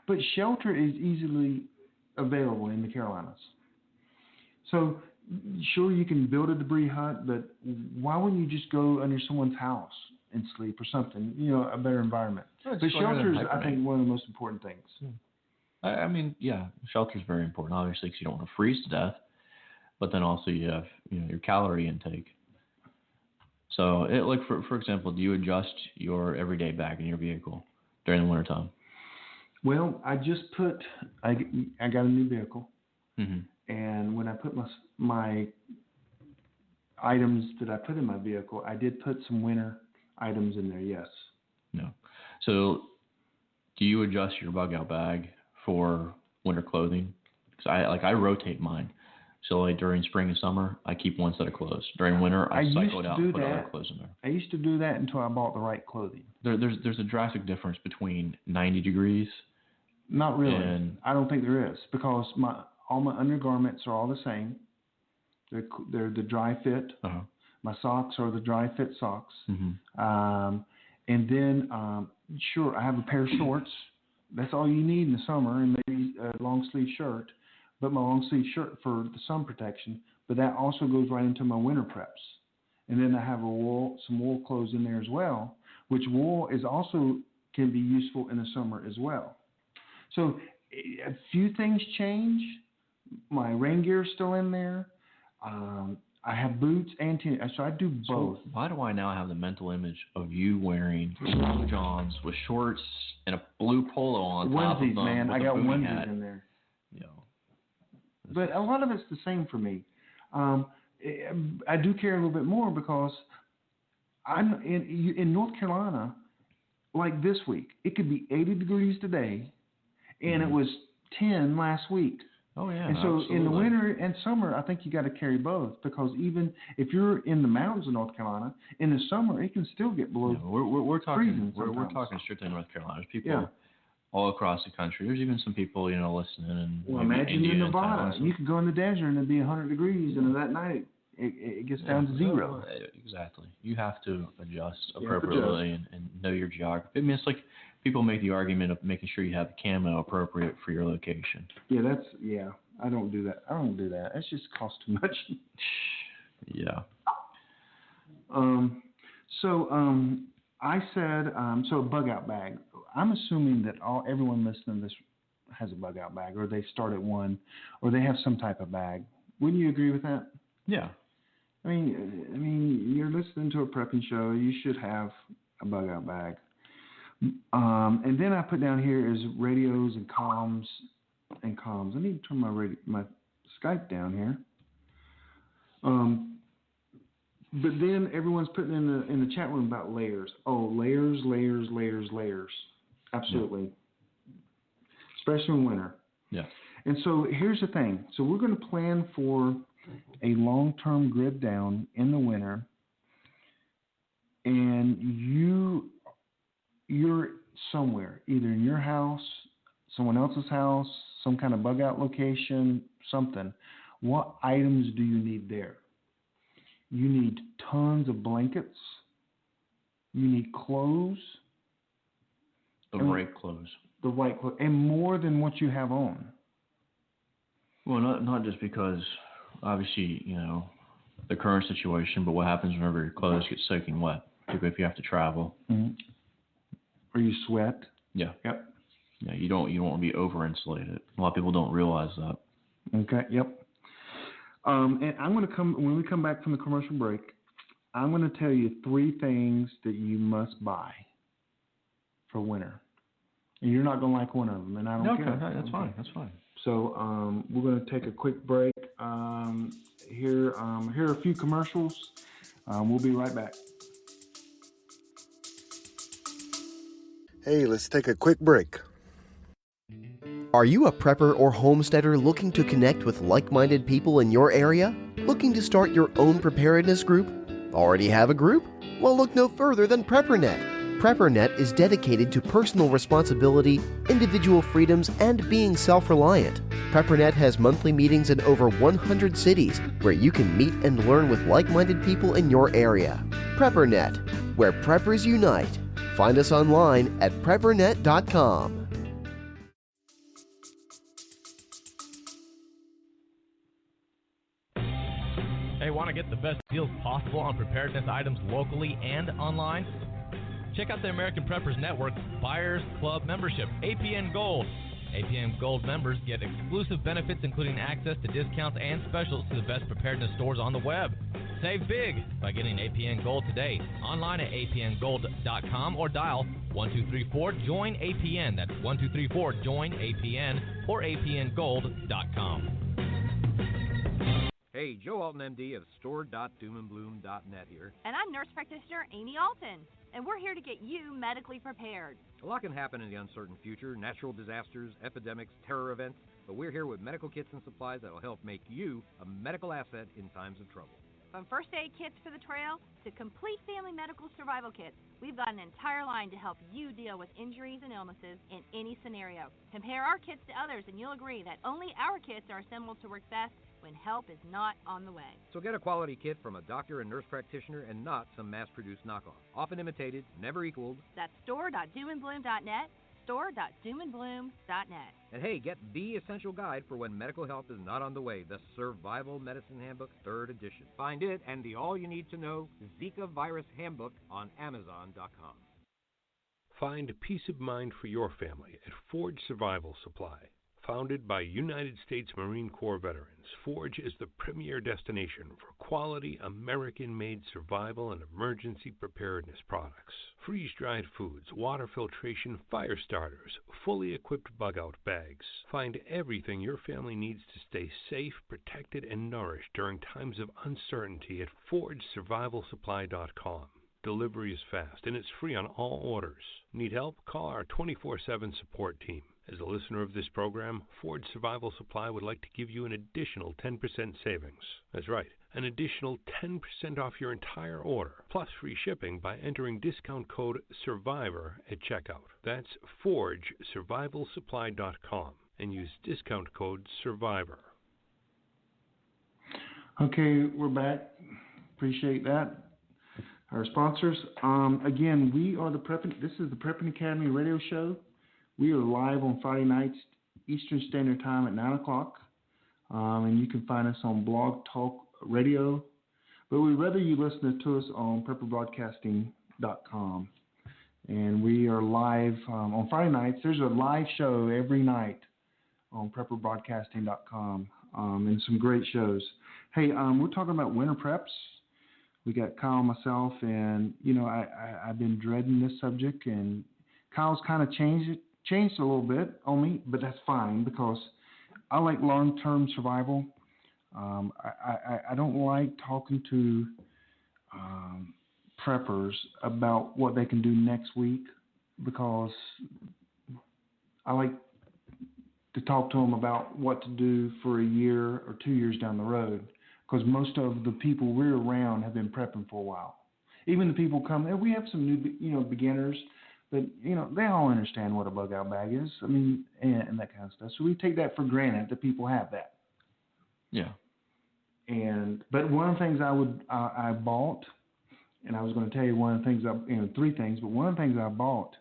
Speaker 5: But shelter is easily available in the Carolinas. So sure, you can build a debris hut, but why wouldn't you just go under someone's house and sleep or something? A better environment. The shelter is, I think, one of the most important things.
Speaker 6: I mean, yeah, shelter is very important, obviously, because you don't want to freeze to death. But then also you have your calorie intake. So, for example, do you adjust your everyday bag in your vehicle during the wintertime?
Speaker 5: Well, I just I got a new vehicle, and when I put my items that I put in my vehicle, I did put some winter items in there. Yes.
Speaker 6: No. So, do you adjust your bug out bag for winter clothing? Because I rotate mine. So during spring and summer, I keep one set of clothes. During winter, I cycle it out and put other clothes in there.
Speaker 5: I used to do that until I bought the right clothing.
Speaker 6: There's a drastic difference between 90 degrees.
Speaker 5: Not really. I don't think there is, because all my undergarments are all the same. They're the dry fit.
Speaker 6: Uh-huh.
Speaker 5: My socks are the dry fit socks.
Speaker 6: Mm-hmm.
Speaker 5: And then, sure, I have a pair of shorts. That's all you need in the summer, and maybe a long sleeve shirt. But my long sleeve shirt for the sun protection, but that also goes right into my winter preps. And then I have some wool clothes in there as well, which wool is also can be useful in the summer as well. So a few things change. My rain gear is still in there. I have boots and so I do both.
Speaker 6: So why do I now have the mental image of you wearing long johns with shorts and a blue polo on top of them?
Speaker 5: Man, I got onesies in there. But a lot of it's the same for me. I do care a little bit more because I'm in North Carolina, like this week. It could be 80 degrees today, and it was 10 last week.
Speaker 6: Oh, yeah.
Speaker 5: And so
Speaker 6: absolutely.
Speaker 5: in the winter and summer, I think you got to carry both, because even if you're in the mountains of North Carolina, in the summer, it can still get below
Speaker 6: we're talking
Speaker 5: freezing sometimes.
Speaker 6: We're talking strictly North Carolina. There's people all across the country. There's even some people, listening in.
Speaker 5: Well, imagine in Nevada. You could go in the desert and it'd be 100 degrees, and that night it gets down to zero.
Speaker 6: Exactly. You have to adjust appropriately and know your geography. I mean, it's like people make the argument of making sure you have the camo appropriate for your location.
Speaker 5: I don't do that. It just costs too much.
Speaker 6: Yeah.
Speaker 5: I said, so a bug out bag. I'm assuming that everyone listening to this has a bug out bag, or they start at one, or they have some type of bag. Wouldn't you agree with that?
Speaker 6: Yeah.
Speaker 5: I mean, you're listening to a prepping show. You should have a bug out bag. And then I put down here is radios and comms. I need to turn my Skype down here. But then everyone's putting in the chat room about layers. Oh, layers. Absolutely. Yeah. Especially in winter.
Speaker 6: Yeah.
Speaker 5: And so here's the thing. So we're going to plan for a long-term grid down in the winter, and you're somewhere, either in your house, someone else's house, some kind of bug out location, something. What items do you need there? You need tons of blankets. You need clothes.
Speaker 6: The right clothes.
Speaker 5: The right clothes. And more than what you have on.
Speaker 6: Well, not just because, obviously, the current situation, but what happens whenever your clothes get soaking wet, particularly if you have to travel.
Speaker 5: Mm-hmm. Or you sweat.
Speaker 6: Yeah.
Speaker 5: Yep.
Speaker 6: Yeah, you don't want to be over-insulated. A lot of people don't realize that.
Speaker 5: Okay, yep. And I'm going to when we come back from the commercial break, I'm going to tell you 3 things that you must buy for winter. And you're not going to like one of them, and I don't care.
Speaker 6: Okay, that's fine. That's fine.
Speaker 5: So we're going to take a quick break. Here are a few commercials. We'll be right back.
Speaker 7: Hey, let's take a quick break.
Speaker 1: Are you a prepper or homesteader looking to connect with like-minded people in your area? Looking to start your own preparedness group? Already have a group? Well, look no further than PrepperNet. PrepperNet is dedicated to personal responsibility, individual freedoms, and being self-reliant. PrepperNet has monthly meetings in over 100 cities where you can meet and learn with like-minded people in your area. PrepperNet, where preppers unite. Find us online at preppernet.com.
Speaker 7: Want to get the best deals possible on preparedness items locally and online? Check out the American Preppers Network Buyers Club membership, APN Gold. APN Gold members get exclusive benefits including access to discounts and specials to the best preparedness stores on the web. Save big by getting APN Gold today, online at apngold.com or dial 1234-JOIN-APN. That's 1234-JOIN-APN or apngold.com.
Speaker 8: Hey, Joe Alton, MD of store.doomandbloom.net here.
Speaker 9: And I'm nurse practitioner Amy Alton, and we're here to get you medically prepared.
Speaker 8: A lot can happen in the uncertain future, natural disasters, epidemics, terror events, but we're here with medical kits and supplies that will help make you a medical asset in times of trouble.
Speaker 9: From first aid kits for the trail to complete family medical survival kits, we've got an entire line to help you deal with injuries and illnesses in any scenario. Compare our kits to others and you'll agree that only our kits are assembled to work best when help is not on the way.
Speaker 8: So get a quality kit from a doctor and nurse practitioner and not some mass-produced knockoff. Often imitated, never equaled.
Speaker 9: That's store.doomandbloom.net, store.doomandbloom.net.
Speaker 8: And hey, get the essential guide for when medical help is not on the way, the Survival Medicine Handbook, 3rd edition. Find it and the all-you-need-to-know Zika Virus Handbook on Amazon.com.
Speaker 10: Find peace of mind for your family at Forge Survival Supply. Founded by United States Marine Corps veterans, Forge is the premier destination for quality American-made survival and emergency preparedness products. Freeze-dried foods, water filtration, fire starters, fully equipped bug-out bags. Find everything your family needs to stay safe, protected, and nourished during times of uncertainty at ForgeSurvivalSupply.com. Delivery is fast and it's free on all orders. Need help? Call our 24/7 support team. As a listener of this program, Forge Survival Supply would like to give you an additional 10% savings. That's right, an additional 10% off your entire order, plus free shipping by entering discount code SURVIVOR at checkout. That's ForgeSurvivalSupply.com and use discount code SURVIVOR.
Speaker 5: Okay, we're back. Appreciate that. Our sponsors. Again, we are this is the Prepping Academy radio show. We are live on Friday nights, Eastern Standard Time at 9 o'clock. And you can find us on Blog Talk Radio. But we'd rather you listen to us on PrepperBroadcasting.com. And we are live on Friday nights. There's a live show every night on PrepperBroadcasting.com and some great shows. Hey, we're talking about winter preps. We got Kyle, myself, and, I've been dreading this subject, and Kyle's kind of changed a little bit on me, but that's fine because I like long-term survival. I don't like talking to preppers about what they can do next week because I like to talk to them about what to do for a year or 2 years down the road because most of the people we're around have been prepping for a while. Even the people come, and we have some new, beginners. But, they all understand what a bug-out bag is, and that kind of stuff. So we take that for granted that people have that.
Speaker 6: Yeah.
Speaker 5: But one of the things I bought, and I was going to tell you one of the things, three things, but one of the things I bought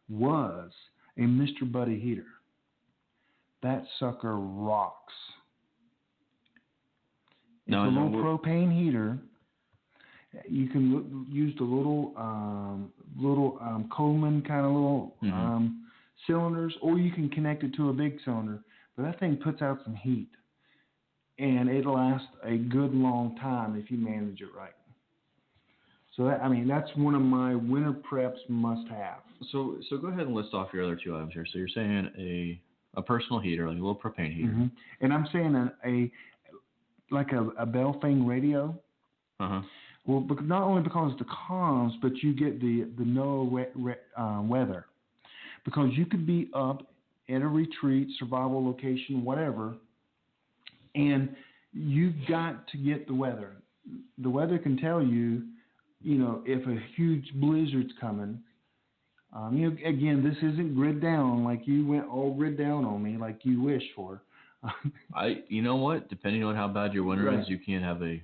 Speaker 5: was a Mr. Buddy heater. That sucker rocks. It's a little propane heater. You can use the little Coleman kind of little cylinders, or you can connect it to a big cylinder. But that thing puts out some heat, and it lasts a good long time if you manage it right. So that's one of my winter preps must-have.
Speaker 6: So go ahead and list off your other two items here. So you're saying a personal heater, like a little propane heater,
Speaker 5: and I'm saying a Belfang radio. Well, not only because of the comms, but you get the NOAA weather. Because you could be up in a retreat, survival location, whatever, and you've got to get the weather. The weather can tell you, if a huge blizzard's coming. Again, this isn't grid down like you went all grid down on me like you wished for.
Speaker 6: You know what? Depending on how bad your winter is, you can have a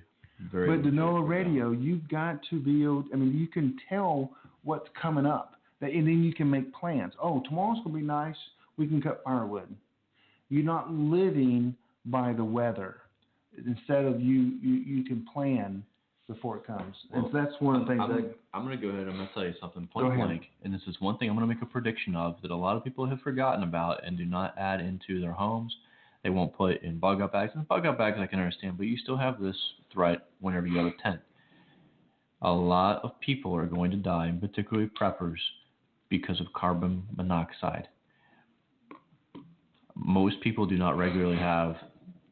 Speaker 6: very.
Speaker 5: But the NOAA radio, you've got to be able. You can tell what's coming up, and then you can make plans. Oh, tomorrow's gonna be nice. We can cut firewood. You're not living by the weather. instead of you can plan before it comes. And so that's one of the things.
Speaker 6: I'm going to go ahead and I'm going to tell you something point blank. And this is one thing I'm going to make a prediction of that a lot of people have forgotten about and do not add into their homes. They won't put in bug-out bags. And bug-out bags I can understand, but you still have this threat whenever you have a tent. A lot of people are going to die, and particularly preppers, because of carbon monoxide. Most people do not regularly have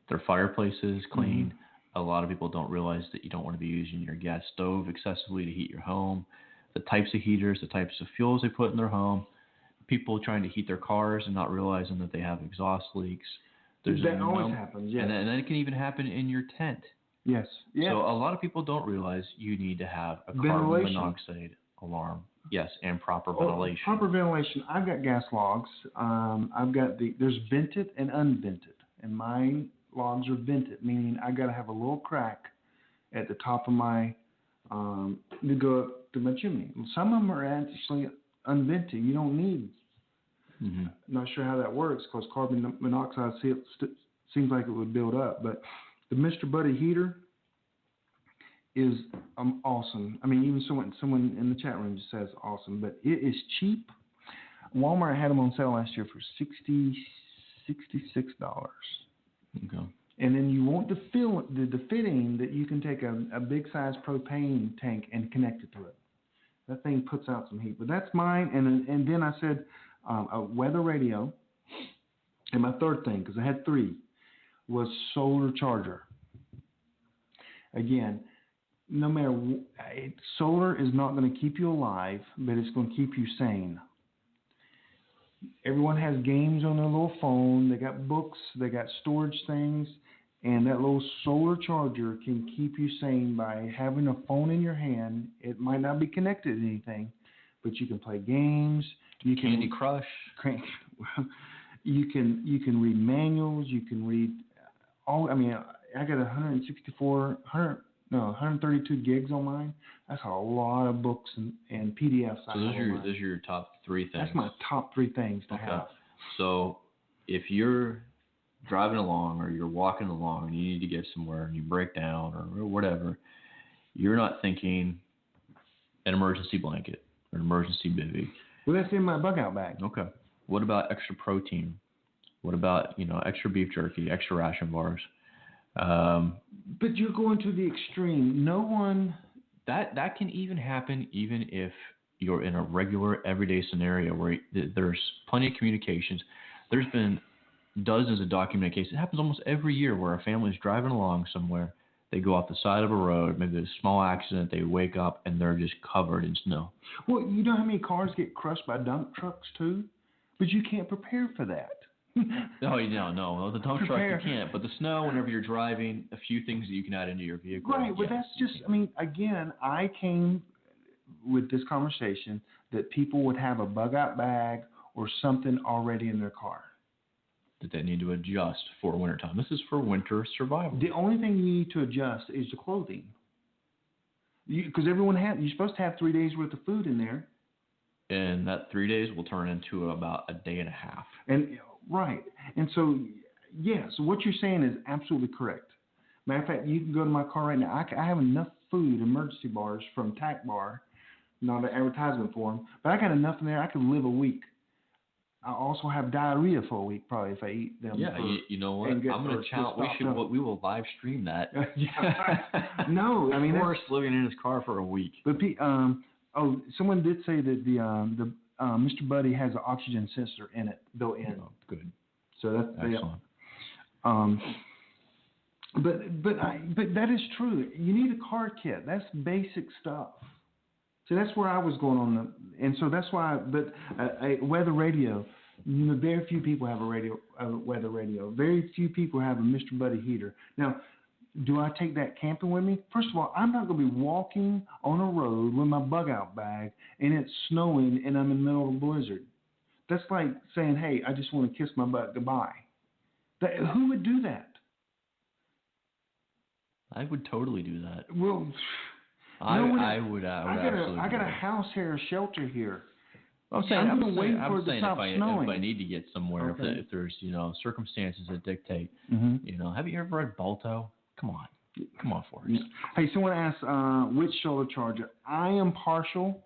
Speaker 6: their fireplaces cleaned. A lot of people don't realize that you don't want to be using your gas stove excessively to heat your home. The types of heaters, the types of fuels they put in their home. People trying to heat their cars and not realizing that they have exhaust leaks.
Speaker 5: That always happens, yes.
Speaker 6: And then it can even happen in your tent.
Speaker 5: Yes. Yeah.
Speaker 6: So a lot of people don't realize you need to have a carbon monoxide alarm. Yes, and proper ventilation.
Speaker 5: Proper ventilation. I've got gas logs. I've got there's vented and unvented, and my logs are vented, meaning I got to have a little crack at the top of my to go up to my chimney. Some of them are actually unvented. You don't need. I'm not sure how that works because carbon monoxide seems like it would build up, but the Mr. Buddy heater is awesome. I mean, even someone in the chat room just says awesome, but it is cheap. Walmart had them on sale last year for $66.
Speaker 6: Okay.
Speaker 5: And then you want the fitting that you can take a big size propane tank and connect it to it. That thing puts out some heat. But that's mine. And then I said a weather radio. And my third thing, because I had three, was solar charger. Again, no matter solar is not going to keep you alive, but it's going to keep you sane. Everyone has games on their little phone. They got books. They got storage things. And that little solar charger can keep you sane by having a phone in your hand. It might not be connected to anything, but you can play games. You can
Speaker 6: Candy Crush.
Speaker 5: You can read manuals. You can read all. I mean, I got 132 gigs on mine. That's a lot of books and PDFs.
Speaker 6: So those are your top three things.
Speaker 5: That's my top three things to have.
Speaker 6: So if you're driving along or you're walking along and you need to get somewhere and you break down or whatever, you're not thinking an emergency blanket or an emergency bivvy.
Speaker 5: Well, that's in my bug out bag.
Speaker 6: Okay. What about extra protein? What about, extra beef jerky, extra ration bars?
Speaker 5: But you're going to the extreme. No one.
Speaker 6: That can even happen even if you're in a regular everyday scenario where there's plenty of communications. There's been dozens of documented cases. It happens almost every year where a family's driving along somewhere. They go off the side of a road. Maybe there's a small accident. They wake up and they're just covered in snow.
Speaker 5: Well, you know how many cars get crushed by dump trucks too? But you can't prepare for that.
Speaker 6: No, the dump truck you can't. But the snow, whenever you're driving, a few things that you can add into your vehicle.
Speaker 5: Right, but that's just, again, I came with this conversation that people would have a bug-out bag or something already in their car.
Speaker 6: That they need to adjust for wintertime. This is for winter survival.
Speaker 5: The only thing you need to adjust is the clothing. Because you're supposed to have 3 days worth of food in there.
Speaker 6: And that 3 days will turn into about a day and a half.
Speaker 5: And right. And so, so what you're saying is absolutely correct. Matter of fact, you can go to my car right now. I have enough food, emergency bars from Tac Bar, not an advertisement for them, but I got enough in there I could live a week. I also have diarrhea for a week probably if I eat them.
Speaker 6: Yeah, you know what? I'm going to challenge. We will live stream that.
Speaker 5: No, I mean
Speaker 6: Forrest living in his car for a week.
Speaker 5: But someone did say that the Mr. Buddy has an oxygen sensor in it built in.
Speaker 6: Oh, good.
Speaker 5: So that's
Speaker 6: excellent.
Speaker 5: But that is true. You need a car kit. That's basic stuff. So that's where I was going on, and so that's why. But a weather radio, very few people have a weather radio. Very few people have a Mr. Buddy heater. Now, do I take that camping with me? First of all, I'm not going to be walking on a road with my bug-out bag and it's snowing and I'm in the middle of a blizzard. That's like saying, "Hey, I just want to kiss my butt goodbye." Who would do that?
Speaker 6: I would totally do that.
Speaker 5: Well.
Speaker 6: I would absolutely.
Speaker 5: I got a house here, a shelter here.
Speaker 6: I'm saying if I need to get somewhere, if there's circumstances that dictate. Have you ever read Balto? Come on, Forrest.
Speaker 5: Hey, someone asked which solar charger. I am partial.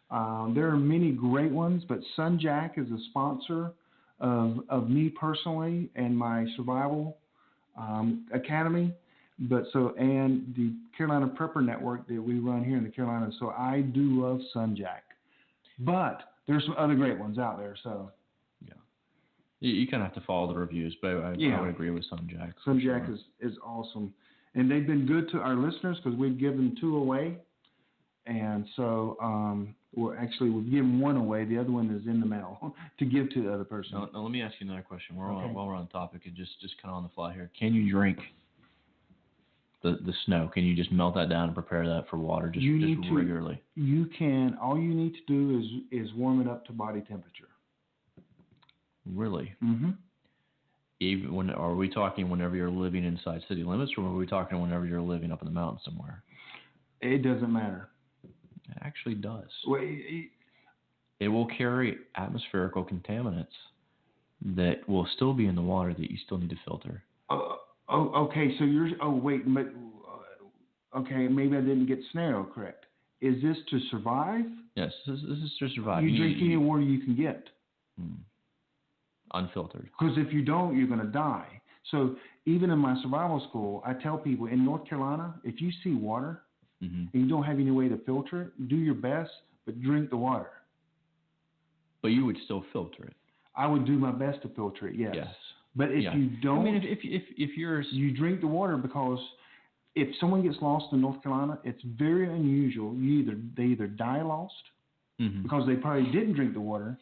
Speaker 5: There are many great ones, but SunJack is a sponsor of me personally and my survival academy. And the Carolina Prepper Network that we run here in the Carolinas. So I do love SunJack, but there's some other great ones out there. So
Speaker 6: yeah, you kind of have to follow the reviews, but I would agree with SunJack.
Speaker 5: SunJack is awesome, and they've been good to our listeners because we've given 2 away, and so we've given 1 away. The other one is in the mail to give to the other person.
Speaker 6: Now let me ask you another question. While we're on the topic, and just kind of on the fly here, can you drink the snow? Can you just melt that down and prepare that for water just regularly?
Speaker 5: You can. All you need to do is warm it up to body temperature.
Speaker 6: Really?
Speaker 5: Mm-hmm.
Speaker 6: Even are we talking whenever you're living inside city limits, or are we talking whenever you're living up in the mountains somewhere?
Speaker 5: It doesn't matter.
Speaker 6: It actually does.
Speaker 5: Well,
Speaker 6: it will carry atmospherical contaminants that will still be in the water that you still need to filter.
Speaker 5: Okay. So okay. Maybe I didn't get scenario correct. Is this to survive?
Speaker 6: Yes, this is to survive.
Speaker 5: You drink any water you can get.
Speaker 6: Unfiltered.
Speaker 5: Because if you don't, you're going to die. So even in my survival school, I tell people in North Carolina, if you see water and you don't have any way to filter it, do your best, but drink the water.
Speaker 6: But you would still filter it.
Speaker 5: I would do my best to filter it, yes. But if you don't,
Speaker 6: I mean, if
Speaker 5: you drink the water, because if someone gets lost in North Carolina, it's very unusual. They either die lost because they probably didn't drink the water,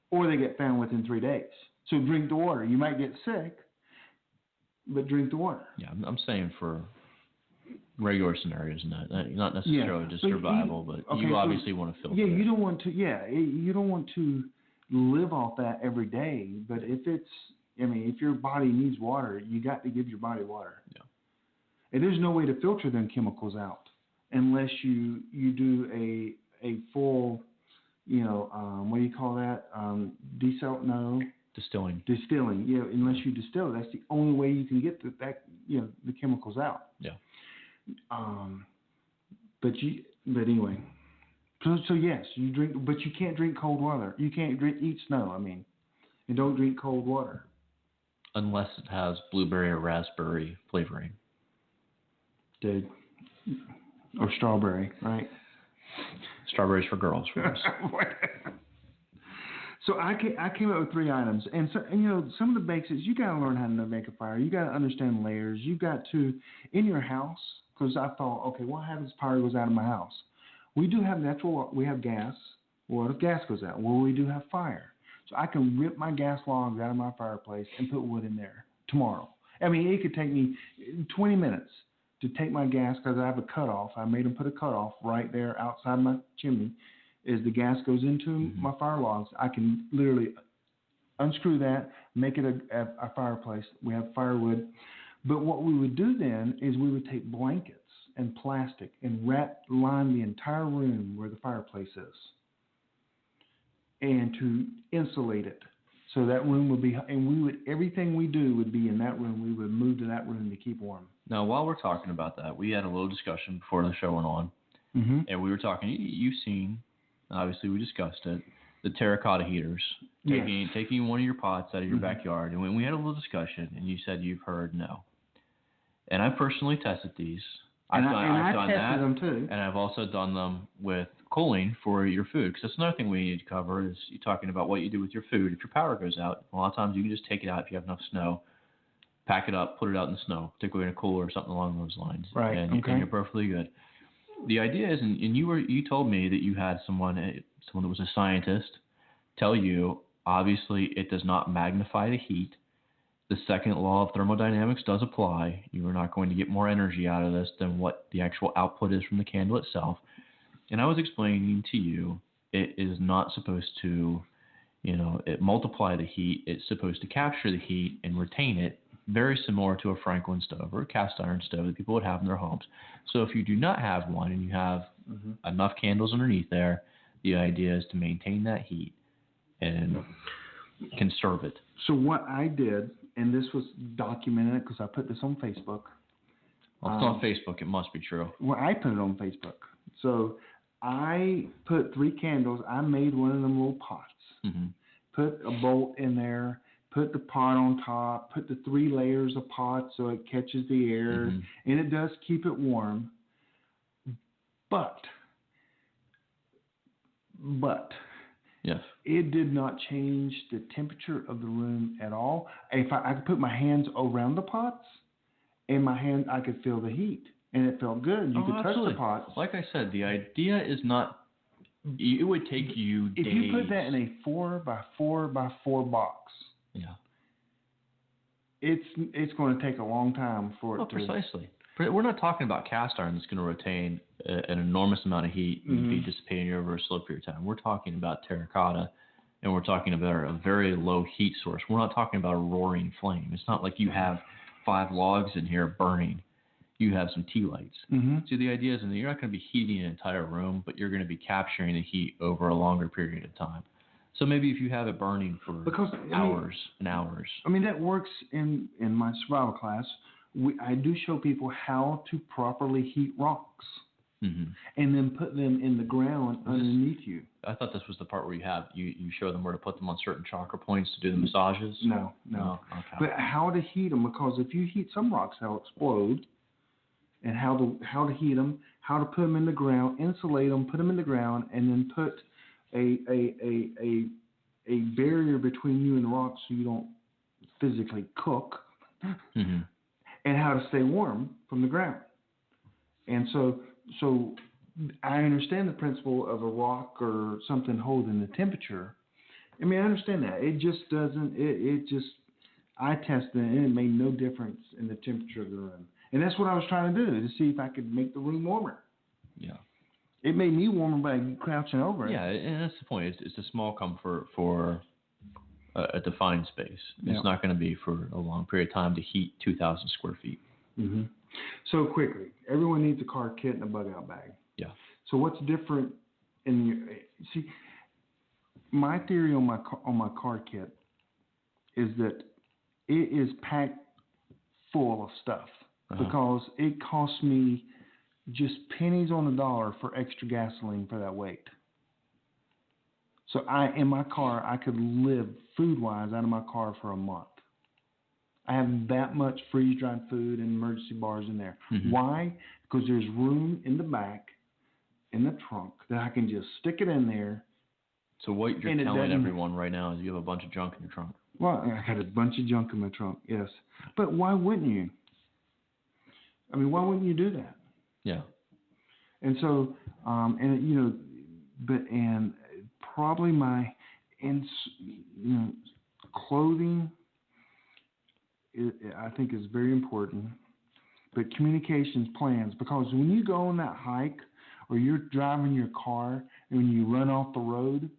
Speaker 5: or they get found within 3 days. So drink the water. You might get sick, but drink the water.
Speaker 6: Yeah, I'm saying for regular scenarios, not necessarily just survival, but you obviously want to filter.
Speaker 5: Yeah, you don't want to. Yeah, you don't want to live off that every day. But if your body needs water, you got to give your body water.
Speaker 6: Yeah. And
Speaker 5: there's no way to filter them chemicals out unless you do a full, what do you call that?
Speaker 6: Distilling.
Speaker 5: Distilling. Yeah, unless you distill it, that's the only way you can get the chemicals out.
Speaker 6: Yeah.
Speaker 5: But anyway. So yes, you drink, but you can't drink cold water. You can't eat snow. And don't drink cold water
Speaker 6: unless it has blueberry or raspberry flavoring.
Speaker 5: Dude. Or strawberry, right?
Speaker 6: Strawberries for girls.
Speaker 5: So I came up with 3 items, and some of the basics. You got to learn how to make a fire. You got to understand layers. You got to in your house, because I thought, okay, what happens if power goes out of my house? We do have we have gas. What if gas goes out? Well, we do have fire. So I can rip my gas logs out of my fireplace and put wood in there tomorrow. It could take me 20 minutes to take my gas, because I have a cutoff. I made them put a cutoff right there outside my chimney. As the gas goes into my fire logs, I can literally unscrew that, make it a fireplace. We have firewood. But what we would do then is we would take blankets and plastic and line the entire room where the fireplace is, and to insulate it. So that room would be, and everything we do would be in that room. We would move to that room to keep warm.
Speaker 6: Now, while we're talking about that, we had a little discussion before the show went on, and we were talking. You've seen, obviously, we discussed it, the terracotta heaters, taking one of your pots out of your backyard, and when we had a little discussion, and you said you've heard no, and I personally tested these. I've done that,
Speaker 5: them too.
Speaker 6: And I've also done them with cooling for your food, because that's another thing we need to cover is you're talking about what you do with your food. If your power goes out, a lot of times you can just take it out if you have enough snow, pack it up, put it out in the snow, particularly in a cooler or something along those lines.
Speaker 5: Right.
Speaker 6: And you're perfectly good. The idea is, and you told me that you had someone that was a scientist tell you, obviously it does not magnify the heat. The second law of thermodynamics does apply. You are not going to get more energy out of this than what the actual output is from the candle itself. And I was explaining to you, it is not supposed to, it multiply the heat. It's supposed to capture the heat and retain it, very similar to a Franklin stove or a cast iron stove that people would have in their homes. So if you do not have one and you have enough candles underneath there, the idea is to maintain that heat and conserve it.
Speaker 5: So what I did, and this was documented because I put this on Facebook,
Speaker 6: Well, it's on Facebook. It must be true.
Speaker 5: Well, I put it on Facebook. So I put 3 candles. I made one of them little pots.
Speaker 6: Mm-hmm.
Speaker 5: Put a bolt in there. Put the pot on top. Put the 3 layers of pot so it catches the air.
Speaker 6: Mm-hmm.
Speaker 5: And it does keep it warm. But
Speaker 6: Yes.
Speaker 5: it did not change the temperature of the room at all. If I could put my hands around the pots, and my hand, I could feel the heat, and it felt good. You could
Speaker 6: absolutely.
Speaker 5: touch the pots.
Speaker 6: Like I said, the idea is not. It would take you days.
Speaker 5: If you put that in a 4x4x4 box,
Speaker 6: yeah,
Speaker 5: it's going to take a long time for it to.
Speaker 6: Precisely. We're not talking about cast iron that's going to retain an enormous amount of heat and be dissipating over a slow period of time. We're talking about terracotta, and we're talking about a very low heat source. We're not talking about a roaring flame. It's not like you have 5 logs in here burning. You have some tea lights.
Speaker 5: Mm-hmm.
Speaker 6: So the idea is that you're not going to be heating an entire room, but you're going to be capturing the heat over a longer period of time. So maybe if you have it burning for hours and hours.
Speaker 5: I mean, that works in my survival class. I do show people how to properly heat rocks and then put them in the ground underneath you.
Speaker 6: I thought this was the part where you show them where to put them on certain chakra points to do the massages.
Speaker 5: No.
Speaker 6: Okay.
Speaker 5: But how to heat them, because if you heat some rocks, they'll explode. And how to heat them, how to put them in the ground, insulate them, put them in the ground, and then put a barrier between you and the rocks so you don't physically cook.
Speaker 6: Mm-hmm.
Speaker 5: And how to stay warm from the ground. And so I understand the principle of a rock or something holding the temperature. I mean, I understand that. It just doesn't, I tested it and it made no difference in the temperature of the room. And that's what I was trying to do, to see if I could make the room warmer.
Speaker 6: Yeah.
Speaker 5: It made me warmer by crouching over it.
Speaker 6: Yeah, and that's the point. It's a small comfort for a defined space. It's not going to be for a long period of time to heat 2,000 square feet.
Speaker 5: Mm-hmm. So quickly, everyone needs a car kit and a bug out bag.
Speaker 6: Yeah.
Speaker 5: So what's different in your see? My theory on my car kit is that it is packed full of stuff because it costs me just pennies on the dollar for extra gasoline for that weight. So in my car, I could live food-wise out of my car for a month. I have that much freeze-dried food and emergency bars in there.
Speaker 6: Mm-hmm.
Speaker 5: Why? Because there's room in the back, in the trunk, that I can just stick it in there.
Speaker 6: So what you're telling everyone right now is you have a bunch of junk in your trunk.
Speaker 5: Well, I got a bunch of junk in my trunk, yes. But why wouldn't you? I mean, why wouldn't you do that?
Speaker 6: Yeah.
Speaker 5: And so, probably my clothing, I think, is very important. But communications plans, because when you go on that hike or you're driving your car and when you run off the road,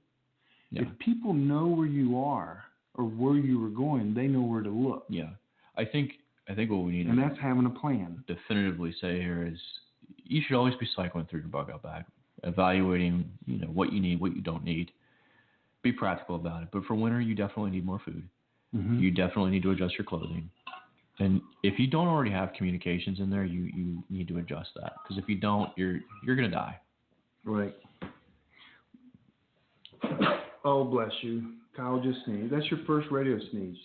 Speaker 5: if people know where you are or where you were going, they know where to look.
Speaker 6: Yeah. I think what we need
Speaker 5: and that's having a plan.
Speaker 6: Definitively say here is you should always be cycling through your bug out bag, evaluating, what you need, what you don't need. Be practical about it. But for winter, you definitely need more food.
Speaker 5: Mm-hmm.
Speaker 6: You definitely need to adjust your clothing. And if you don't already have communications in there, you need to adjust that. Because if you don't, you're going to die.
Speaker 5: Right. Oh, bless you. Kyle just sneezed. That's your first radio sneeze.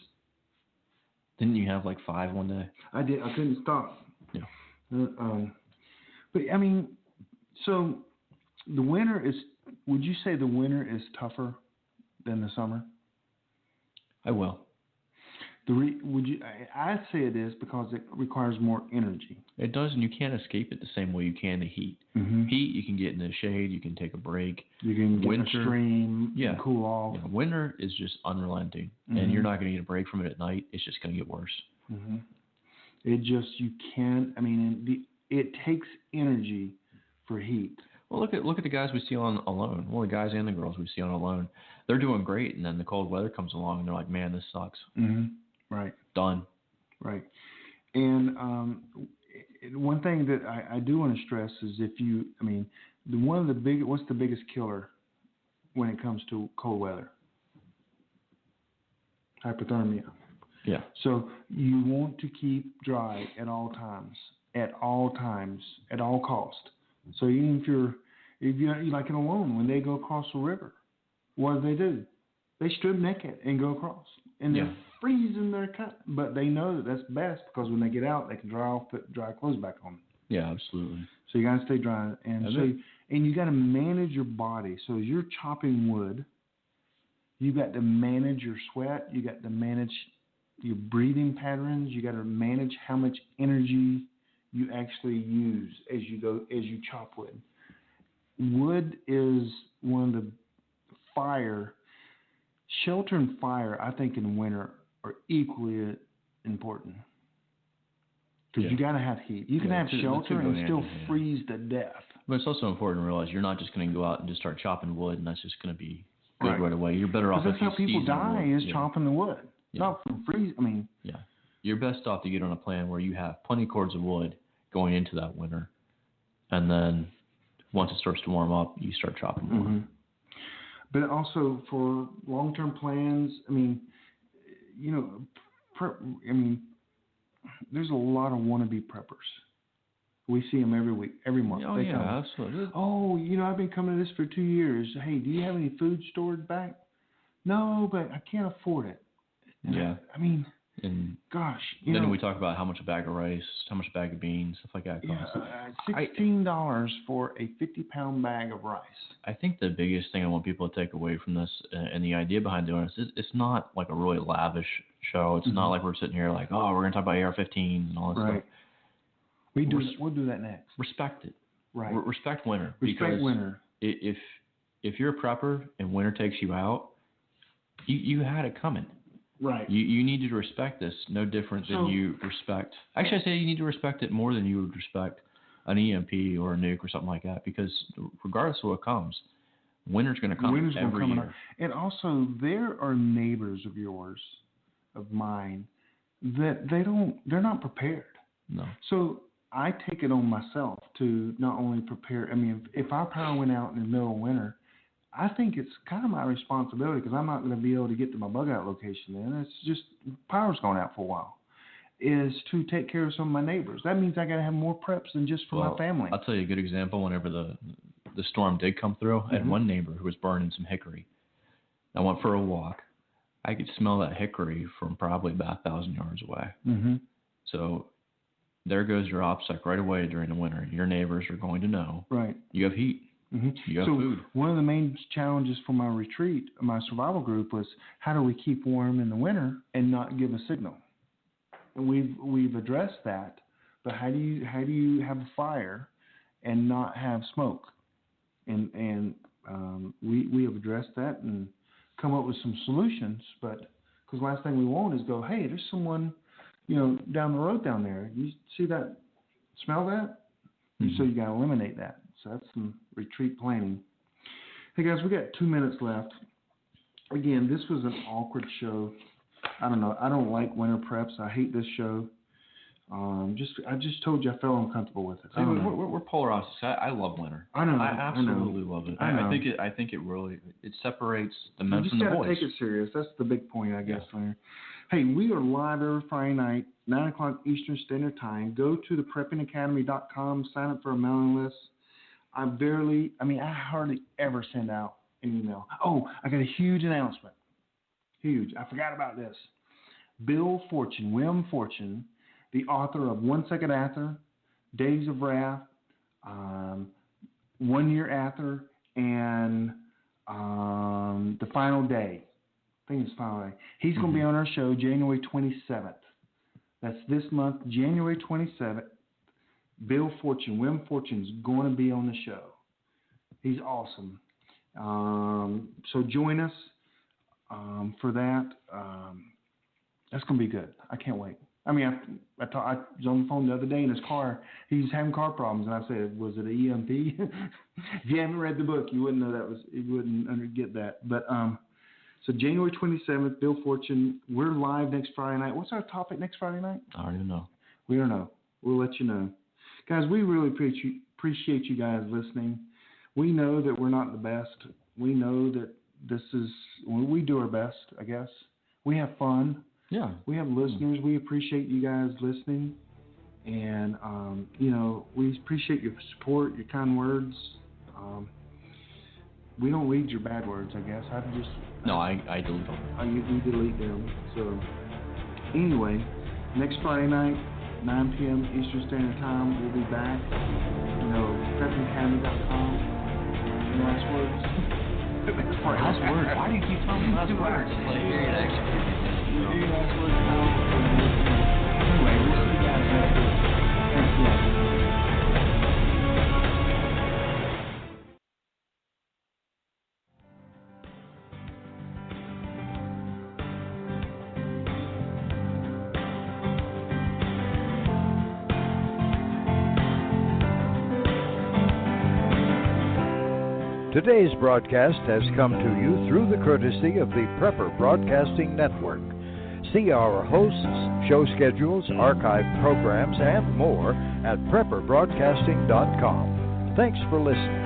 Speaker 6: Didn't you have like 5 one day?
Speaker 5: I did. I couldn't stop.
Speaker 6: Yeah.
Speaker 5: But I mean, so the winter is. Would you say the winter is tougher than the summer?
Speaker 6: I will.
Speaker 5: I say it is because it requires more energy.
Speaker 6: It does, and you can't escape it the same way you can the heat.
Speaker 5: Mm-hmm.
Speaker 6: Heat, you can get in the shade, you can take a break.
Speaker 5: You can get a stream, cool off.
Speaker 6: Yeah, winter is just unrelenting, and you're not going to get a break from it at night. It's just going to get worse.
Speaker 5: Mm-hmm. You can't. I mean, it takes energy for heat.
Speaker 6: Well, look at the guys we see on Alone. Well, the guys and the girls we see on Alone, they're doing great, and then the cold weather comes along, and they're like, "Man, this sucks."
Speaker 5: Mm-hmm. Right.
Speaker 6: Done.
Speaker 5: Right. And one thing that I do want to stress is what's the biggest killer when it comes to cold weather? Hypothermia.
Speaker 6: Yeah.
Speaker 5: So you want to keep dry at all times. at all times, at all cost. So even if you're like in a loan, when they go across the river, what do? They strip naked and go across, and they're freezing their cut. But they know that that's best because when they get out, they can dry off, put dry clothes back on.
Speaker 6: Yeah, absolutely.
Speaker 5: So you gotta stay dry, and you gotta manage your body. So as you're chopping wood, you got to manage your sweat. You got to manage your breathing patterns. You got to manage how much energy you actually use as you chop wood. Wood is one of the shelter and fire, I think in winter are equally important. Because you got to have heat. You can have shelter and still freeze to death.
Speaker 6: But it's also important to realize you're not just going to go out and just start chopping wood and that's just going to be good right away. You're better off.
Speaker 5: That's how people die is chopping the wood. Not from freeze. I mean.
Speaker 6: Yeah. You're best off to get on a plan where you have plenty of cords of wood going into that winter. And then once it starts to warm up, you start chopping more. Mm-hmm.
Speaker 5: But also for long-term plans, I mean, there's a lot of wannabe preppers. We see them every week, every month.
Speaker 6: Oh,
Speaker 5: they come.
Speaker 6: Absolutely.
Speaker 5: Oh, I've been coming to this for 2 years. Hey, do you have any food stored back? No, but I can't afford it.
Speaker 6: Yeah.
Speaker 5: Gosh.
Speaker 6: Then we talk about how much a bag of rice, how much a bag of beans, stuff like that costs.
Speaker 5: $16 for a 50-pound bag of rice. I
Speaker 6: think the biggest thing I want people to take away from this and the idea behind doing this is it's not like a really lavish show. It's not like we're sitting here like, oh, we're going to talk about AR-15s and all this stuff.
Speaker 5: We'll do that next.
Speaker 6: Respect it.
Speaker 5: Right.
Speaker 6: Respect winter.
Speaker 5: Respect winter.
Speaker 6: If you're a prepper and winter takes you out, you had it coming.
Speaker 5: Right.
Speaker 6: You need to respect this no different than you respect. Actually, I say you need to respect it more than you would respect an EMP or a nuke or something like that, because regardless of what comes, winter's going to come every year.
Speaker 5: And also, there are neighbors of yours, of mine, that they're not prepared.
Speaker 6: No.
Speaker 5: So I take it on myself to not only prepare. I mean, if our power went out in the middle of winter, I think it's kind of my responsibility, because I'm not going to be able to get to my bug out location then. It's just power's going out for a while, is to take care of some of my neighbors. That means I got to have more preps than just for my family.
Speaker 6: I'll tell you a good example. Whenever the storm did come through, I had one neighbor who was burning some hickory. I went for a walk. I could smell that hickory from probably about 1,000 yards away.
Speaker 5: Mm-hmm.
Speaker 6: So there goes your OPSEC right away during the winter. Your neighbors are going to know you have heat.
Speaker 5: Mm-hmm.
Speaker 6: You got food.
Speaker 5: One of the main challenges for my retreat, my survival group, was how do we keep warm in the winter and not give a signal? And we've addressed that, but how do you have a fire and not have smoke? And we have addressed that and come up with some solutions. But because last thing we want is go, hey, there's someone down the road down there. You see that? Smell that? Mm-hmm. So you got to eliminate that. So that's some retreat planning. Hey guys, we got 2 minutes left. Again, this was an awkward show. I don't know. I don't like winter preps. I hate this show. I just told you I felt uncomfortable with it.
Speaker 6: We're polar opposites. I love winter.
Speaker 5: I know.
Speaker 6: I absolutely love it. I think it really separates the men from the boys.
Speaker 5: You just gotta take it serious. That's the big point, I guess. Yeah. Hey, we are live every Friday night, 9 o'clock Eastern Standard Time. Go to thepreppingacademy.com, sign up for a mailing list. I hardly ever send out an email. Oh, I got a huge announcement. Huge. I forgot about this. William Fortune, the author of 1 Second After, Days of Wrath, 1 Year After, and The Final Day. I think it's Final Day. He's going to be on our show January 27th. That's this month, January 27th. William Fortune's going to be on the show. He's awesome. So join us for that. That's going to be good. I can't wait. I mean, I was on the phone the other day in his car. He's having car problems, and I said, "Was it an EMP?" If you haven't read the book, you wouldn't know that was. You wouldn't get that. But so January 27th, Bill Fortune. We're live next Friday night. What's our topic next Friday night?
Speaker 6: I don't even know.
Speaker 5: We don't know. We'll let you know. Guys, we really appreciate you guys listening. We know that we're not the best. We know that we do our best, I guess. We have fun.
Speaker 6: Yeah.
Speaker 5: We have listeners. We appreciate you guys listening. And, we appreciate your support, your kind words. We don't read your bad words, I guess. I delete them. You delete them. So, anyway, next Friday night, 9 p.m. Eastern Standard Time, we'll be back. PreppingAcademy.com. Any last words?
Speaker 6: Last words? Why do you keep telling me last words?
Speaker 5: Any last words, Kyle? Anyway, we'll see you guys next week. Thanks a lot.
Speaker 4: Today's broadcast has come to you through the courtesy of the Prepper Broadcasting Network. See our hosts, show schedules, archived programs, and more at prepperbroadcasting.com. Thanks for listening.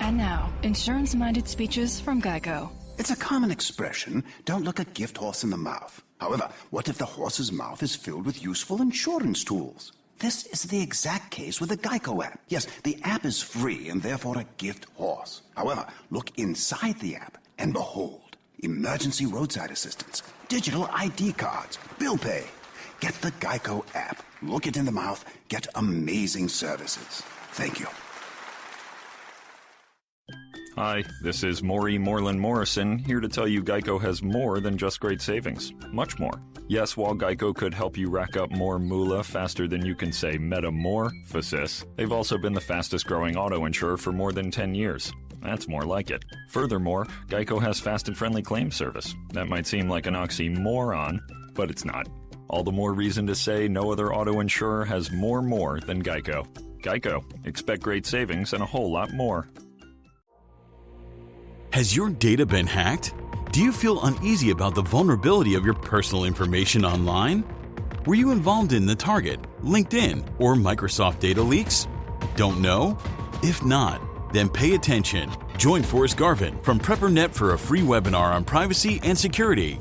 Speaker 11: And now, insurance-minded speeches from Geico.
Speaker 12: It's a common expression, don't look a gift horse in the mouth. However, what if the horse's mouth is filled with useful insurance tools? This is the exact case with the Geico app. Yes, the app is free and therefore a gift horse. However, look inside the app and behold, emergency roadside assistance, digital ID cards, bill pay. Get the Geico app. Look it in the mouth. Get amazing services. Thank you.
Speaker 2: Hi, this is Maury Moreland Morrison, here to tell you Geico has more than just great savings. Much more. Yes, while Geico could help you rack up more moolah faster than you can say metamorphosis, they've also been the fastest growing auto insurer for more than 10 years. That's more like it. Furthermore, Geico has fast and friendly claim service. That might seem like an oxymoron, but it's not. All the more reason to say no other auto insurer has more than Geico. Geico. Expect great savings and a whole lot more.
Speaker 13: Has your data been hacked? Do you feel uneasy about the vulnerability of your personal information online? Were you involved in the Target, LinkedIn, or Microsoft data leaks? Don't know? If not, then pay attention. Join Forrest Garvin from PrepperNet for a free webinar on privacy and security.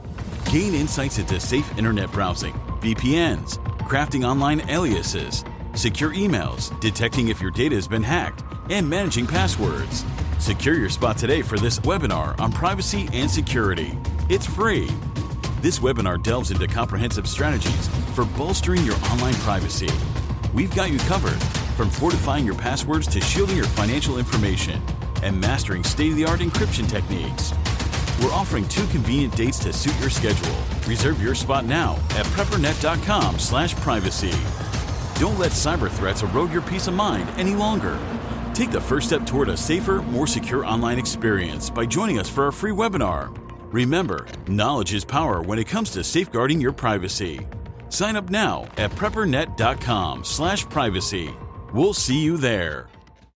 Speaker 13: Gain insights into safe internet browsing, VPNs, crafting online aliases, secure emails, detecting if your data has been hacked, and managing passwords. Secure your spot today for this webinar on privacy and security. It's free. This webinar delves into comprehensive strategies for bolstering your online privacy. We've got you covered, from fortifying your passwords to shielding your financial information and mastering state-of-the-art encryption techniques. We're offering 2 convenient dates to suit your schedule. Reserve your spot now at preppernet.com/privacy. Don't let cyber threats erode your peace of mind any longer. Take the first step toward a safer, more secure online experience by joining us for our free webinar. Remember, knowledge is power when it comes to safeguarding your privacy. Sign up now at preppernet.com/privacy. We'll see you there.